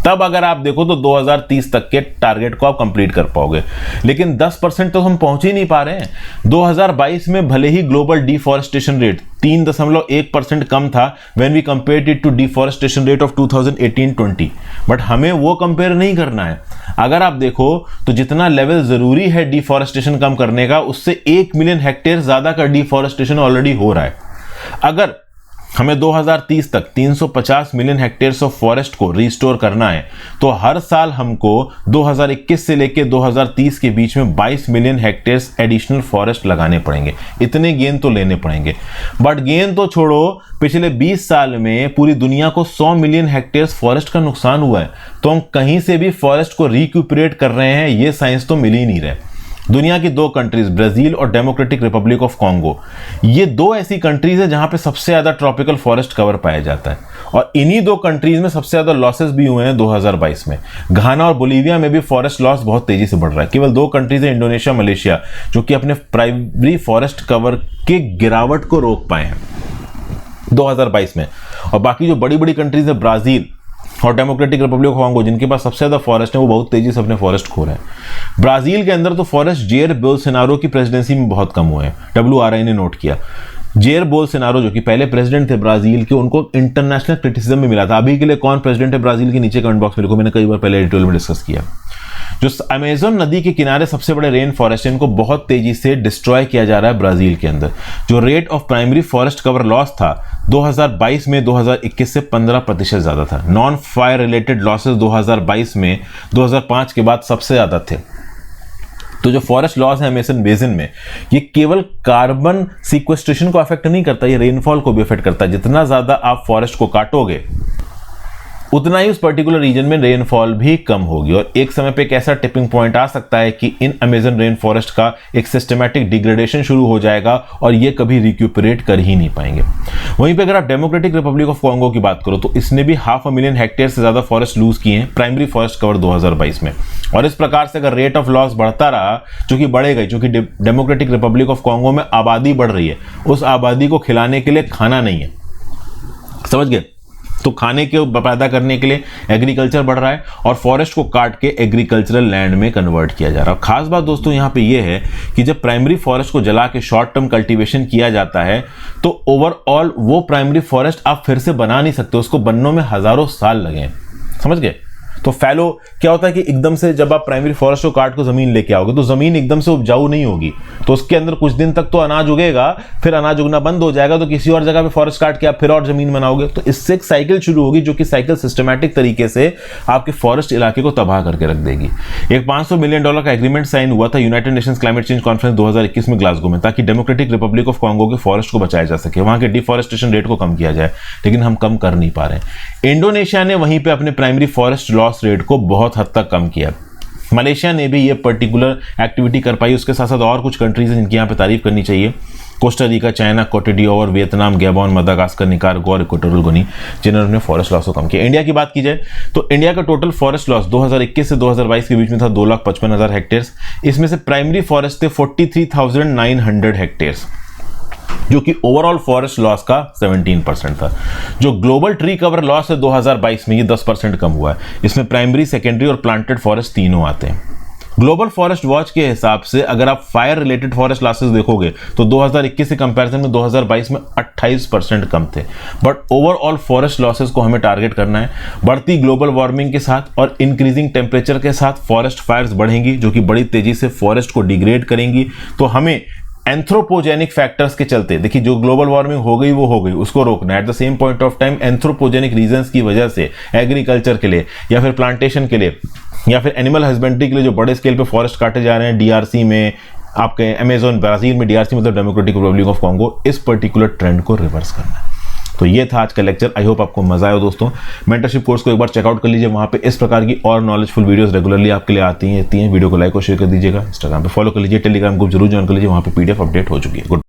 तब अगर आप देखो तो 2030 तक के टारगेट को आप कंप्लीट कर पाओगे, लेकिन 10% तो हम पहुंच ही नहीं पा रहे हैं। 2022 में भले ही ग्लोबल डिफॉरेस्टेशन रेट 3.1% कम था when we compared it to deforestation rate of 2018-20, but हमें वो कंपेयर नहीं करना है। अगर आप देखो तो जितना लेवल जरूरी है डिफॉरेस्टेशन कम करने का, उससे 1 मिलियन हेक्टेयर ज्यादा का डिफॉरेस्टेशन ऑलरेडी हो रहा है। अगर हमें 2030 तक 350 मिलियन हेक्टेयर्स ऑफ फॉरेस्ट को रिस्टोर करना है तो हर साल हमको 2021 से लेकर 2030 के बीच में 22 मिलियन हेक्टेयर्स एडिशनल फॉरेस्ट लगाने पड़ेंगे। इतने गेन तो लेने पड़ेंगे, बट गेन तो छोड़ो, पिछले 20 साल में पूरी दुनिया को 100 मिलियन हेक्टेयर्स फॉरेस्ट का नुकसान हुआ है। तो हम कहीं से भी फॉरेस्ट को रिक्यूपरेट कर रहे हैं, ये साइंस तो मिल ही नहीं रहे। दुनिया की दो कंट्रीज ब्राजील और डेमोक्रेटिक रिपब्लिक ऑफ कॉन्गो, ये दो ऐसी कंट्रीज है जहां पे सबसे ज्यादा ट्रॉपिकल फॉरेस्ट कवर पाया जाता है और इन्हीं दो कंट्रीज में सबसे ज्यादा लॉसेस भी हुए हैं 2022 में। घाना और बोलीविया में भी फॉरेस्ट लॉस बहुत तेजी से बढ़ रहा है। केवल दो कंट्रीज है, इंडोनेशिया, मलेशिया, जो कि अपने प्राइमरी फॉरेस्ट कवर के गिरावट को रोक पाए हैं 2022 में। और बाकी जो बड़ी बड़ी कंट्रीज है, ब्राजील और डेमोक्रेटिक रिपब्लिक ऑफ कॉन्गो, जिनके पास सबसे ज्यादा फॉरेस्ट है, वो बहुत तेजी से अपने फॉरेस्ट खो रहे हैं। ब्राजील के अंदर तो फॉरेस्ट जेयर बोल्सोनारो की प्रेसिडेंसी में बहुत कम हुए हैं, WRI ने नोट किया। जेयर बोल्सोनारो जो कि पहले प्रेसिडेंट थे ब्राजील के, उनको इंटरनेशनल क्रिटिसिज्म में मिला था। अभी के लिए कौन प्रेसिडेंट है ब्राजील के, नीचे कमेंट बॉक्स में लिखो, मैंने कई बार पहले एडिटोरियल में डिस्कस किया। जो अमेज़न नदी के किनारे सबसे बड़े रेन फॉरेस्ट, इनको बहुत तेजी से डिस्ट्रॉय किया जा रहा है ब्राजील के अंदर। जो rate of primary forest cover loss था 2022 में 2021 से 15% ज्यादा था। नॉन फायर रिलेटेड लॉसेस 2022 में 2005 के बाद सबसे ज्यादा थे। तो जो फॉरेस्ट लॉस है अमेज़न बेसिन में, ये केवल कार्बन सिक्वेस्ट्रेशन को अफेक्ट नहीं करता, ये रेनफॉल को भी अफेक्ट करता है। जितना ज्यादा आप फॉरेस्ट को काटोगे उतना ही उस पर्टिकुलर रीजन में रेनफॉल भी कम होगी और एक समय पे एक ऐसा टिपिंग पॉइंट आ सकता है कि इन अमेज़न रेन फॉरेस्ट का एक सिस्टमैटिक डिग्रेडेशन शुरू हो जाएगा और ये कभी रिक्यूपरेट कर ही नहीं पाएंगे। वहीं पे अगर आप डेमोक्रेटिक रिपब्लिक ऑफ कॉन्गो की बात करो तो इसने भी 500,000 हेक्टेयर से ज्यादा फॉरेस्ट लूज किए हैं प्राइमरी फॉरेस्ट कवर 2022 में। और इस प्रकार से अगर रेट ऑफ लॉस बढ़ता रहा, जो कि बढ़ेगा, क्योंकि डेमोक्रेटिक रिपब्लिक ऑफ कॉन्गो में आबादी बढ़ रही है, उस आबादी को खिलाने के लिए खाना नहीं है, समझ गए? तो खाने के पैदा करने के लिए एग्रीकल्चर बढ़ रहा है और फॉरेस्ट को काट के एग्रीकल्चरल लैंड में कन्वर्ट किया जा रहा है। खास बात दोस्तों यहाँ पे ये है कि जब प्राइमरी फॉरेस्ट को जला के शॉर्ट टर्म कल्टीवेशन किया जाता है तो ओवरऑल वो प्राइमरी फॉरेस्ट आप फिर से बना नहीं सकते, उसको बनने में हजारों साल लगे, समझ गए? तो फैलो क्या होता है कि एकदम से जब आप प्राइमरी फॉरेस्ट को काट को जमीन लेके आओगे तो जमीन एकदम से उपजाऊ नहीं होगी, तो उसके अंदर कुछ दिन तक तो अनाज उगेगा, फिर अनाज उगना बंद हो जाएगा, तो किसी और जगह पे फॉरेस्ट काट के आप फिर और जमीन बनाओगे। तो इससे एक साइकिल शुरू होगी जो कि साइकिल सिस्टमैटिक तरीके से आपके फॉरेस्ट इलाके को तबाह करके रख देगी। एक $500 मिलियन का एग्रीमेंट साइन हुआ था United Nations climate change conference 2021 में ग्लासगो में, ताकि डेमोक्रेटिक रिपब्लिक ऑफ कॉन्गो के फॉरेस्ट को बचाया जा सके, वहां के डिफॉरेस्टेशन रेट को कम किया जाए, लेकिन हम कम कर नहीं पा रहे हैं। इंडोनेशिया ने वहीं पे अपने प्राइमरी फॉरेस्ट लॉस रेट को बहुत हद तक कम किया। मलेशिया ने भी ये पर्टिकुलर एक्टिविटी कर पाई। उसके साथ साथ और कुछ कंट्रीज हैं जिनकी यहाँ पे तारीफ करनी चाहिए, Costa Rica, China, Cote d'Ivoire, Vietnam, Gabon, Madagascar, Nicaragua और इक्वेटोरियल गिनी, जिन्होंने फॉरेस्ट लॉस को कम किया। इंडिया की बात की जाए तो इंडिया का टोटल फॉरेस्ट लॉस 2021 से 2022 के बीच में था 2,55,000 हेक्टेयर। इसमें से प्राइमरी फॉरेस्ट थे 43,900 हेक्टेयर, जो कि ओवरऑल फॉरेस्ट लॉस का 17% था। जो ग्लोबल ट्री कवर लॉस है 2022 में, ये 10% कम हुआ है। इसमें प्राइमरी, सेकेंडरी और प्लांटेड फॉरेस्ट तीनों आते हैं। ग्लोबल फॉरेस्ट वॉच के हिसाब से अगर आप फायर रिलेटेड फॉरेस्ट लॉसेस देखोगे तो 2021 के कंपैरिजन में 2022 में 28% कम थे। बट ओवरऑल फॉरेस्ट लॉसेस को हमें टारगेट करना है। बढ़ती ग्लोबल वार्मिंग के साथ और इंक्रीजिंग टेम्परेचर के साथ फॉरेस्ट फायर्स बढ़ेंगी, जो कि बड़ी तेजी से फॉरेस्ट को डिग्रेड करेंगी। तो हमें एंथ्रोपोजेनिक फैक्टर्स के चलते, देखिए जो ग्लोबल वार्मिंग हो गई वो हो गई, उसको रोकना है। At the same point of time anthropogenic reasons की वजह से एग्रीकल्चर के लिए या फिर प्लांटेशन के लिए या फिर एनिमल हस्बेंड्री के लिए जो बड़े स्केल पे फॉरेस्ट काटे जा रहे हैं, डीआरसी में, आपके अमेज़न ब्राजील में, डीआरसी मतलब डेमोक्रेटिक रिपब्लिक ऑफ कॉन्गो, इस पर्टिकुलर ट्रेंड को रिवर्स करना है। तो ये था आज का लेक्चर। आई होप आपको मजा आया दोस्तों। मेंटरशिप कोर्स को एक बार चेकआउट कर लीजिए, वहां पे इस प्रकार की और नॉलेजफुल वीडियोस रेगुलरली आपके लिए आती हैं। वीडियो को लाइक और शेयर कर दीजिएगा, इंस्टाग्राम पे फॉलो कर लीजिए, टेलीग्राम ग्रुप जरूर ज्वाइन कर लीजिए, वहां पे PDF अपडेट हो चुकी है। गुड।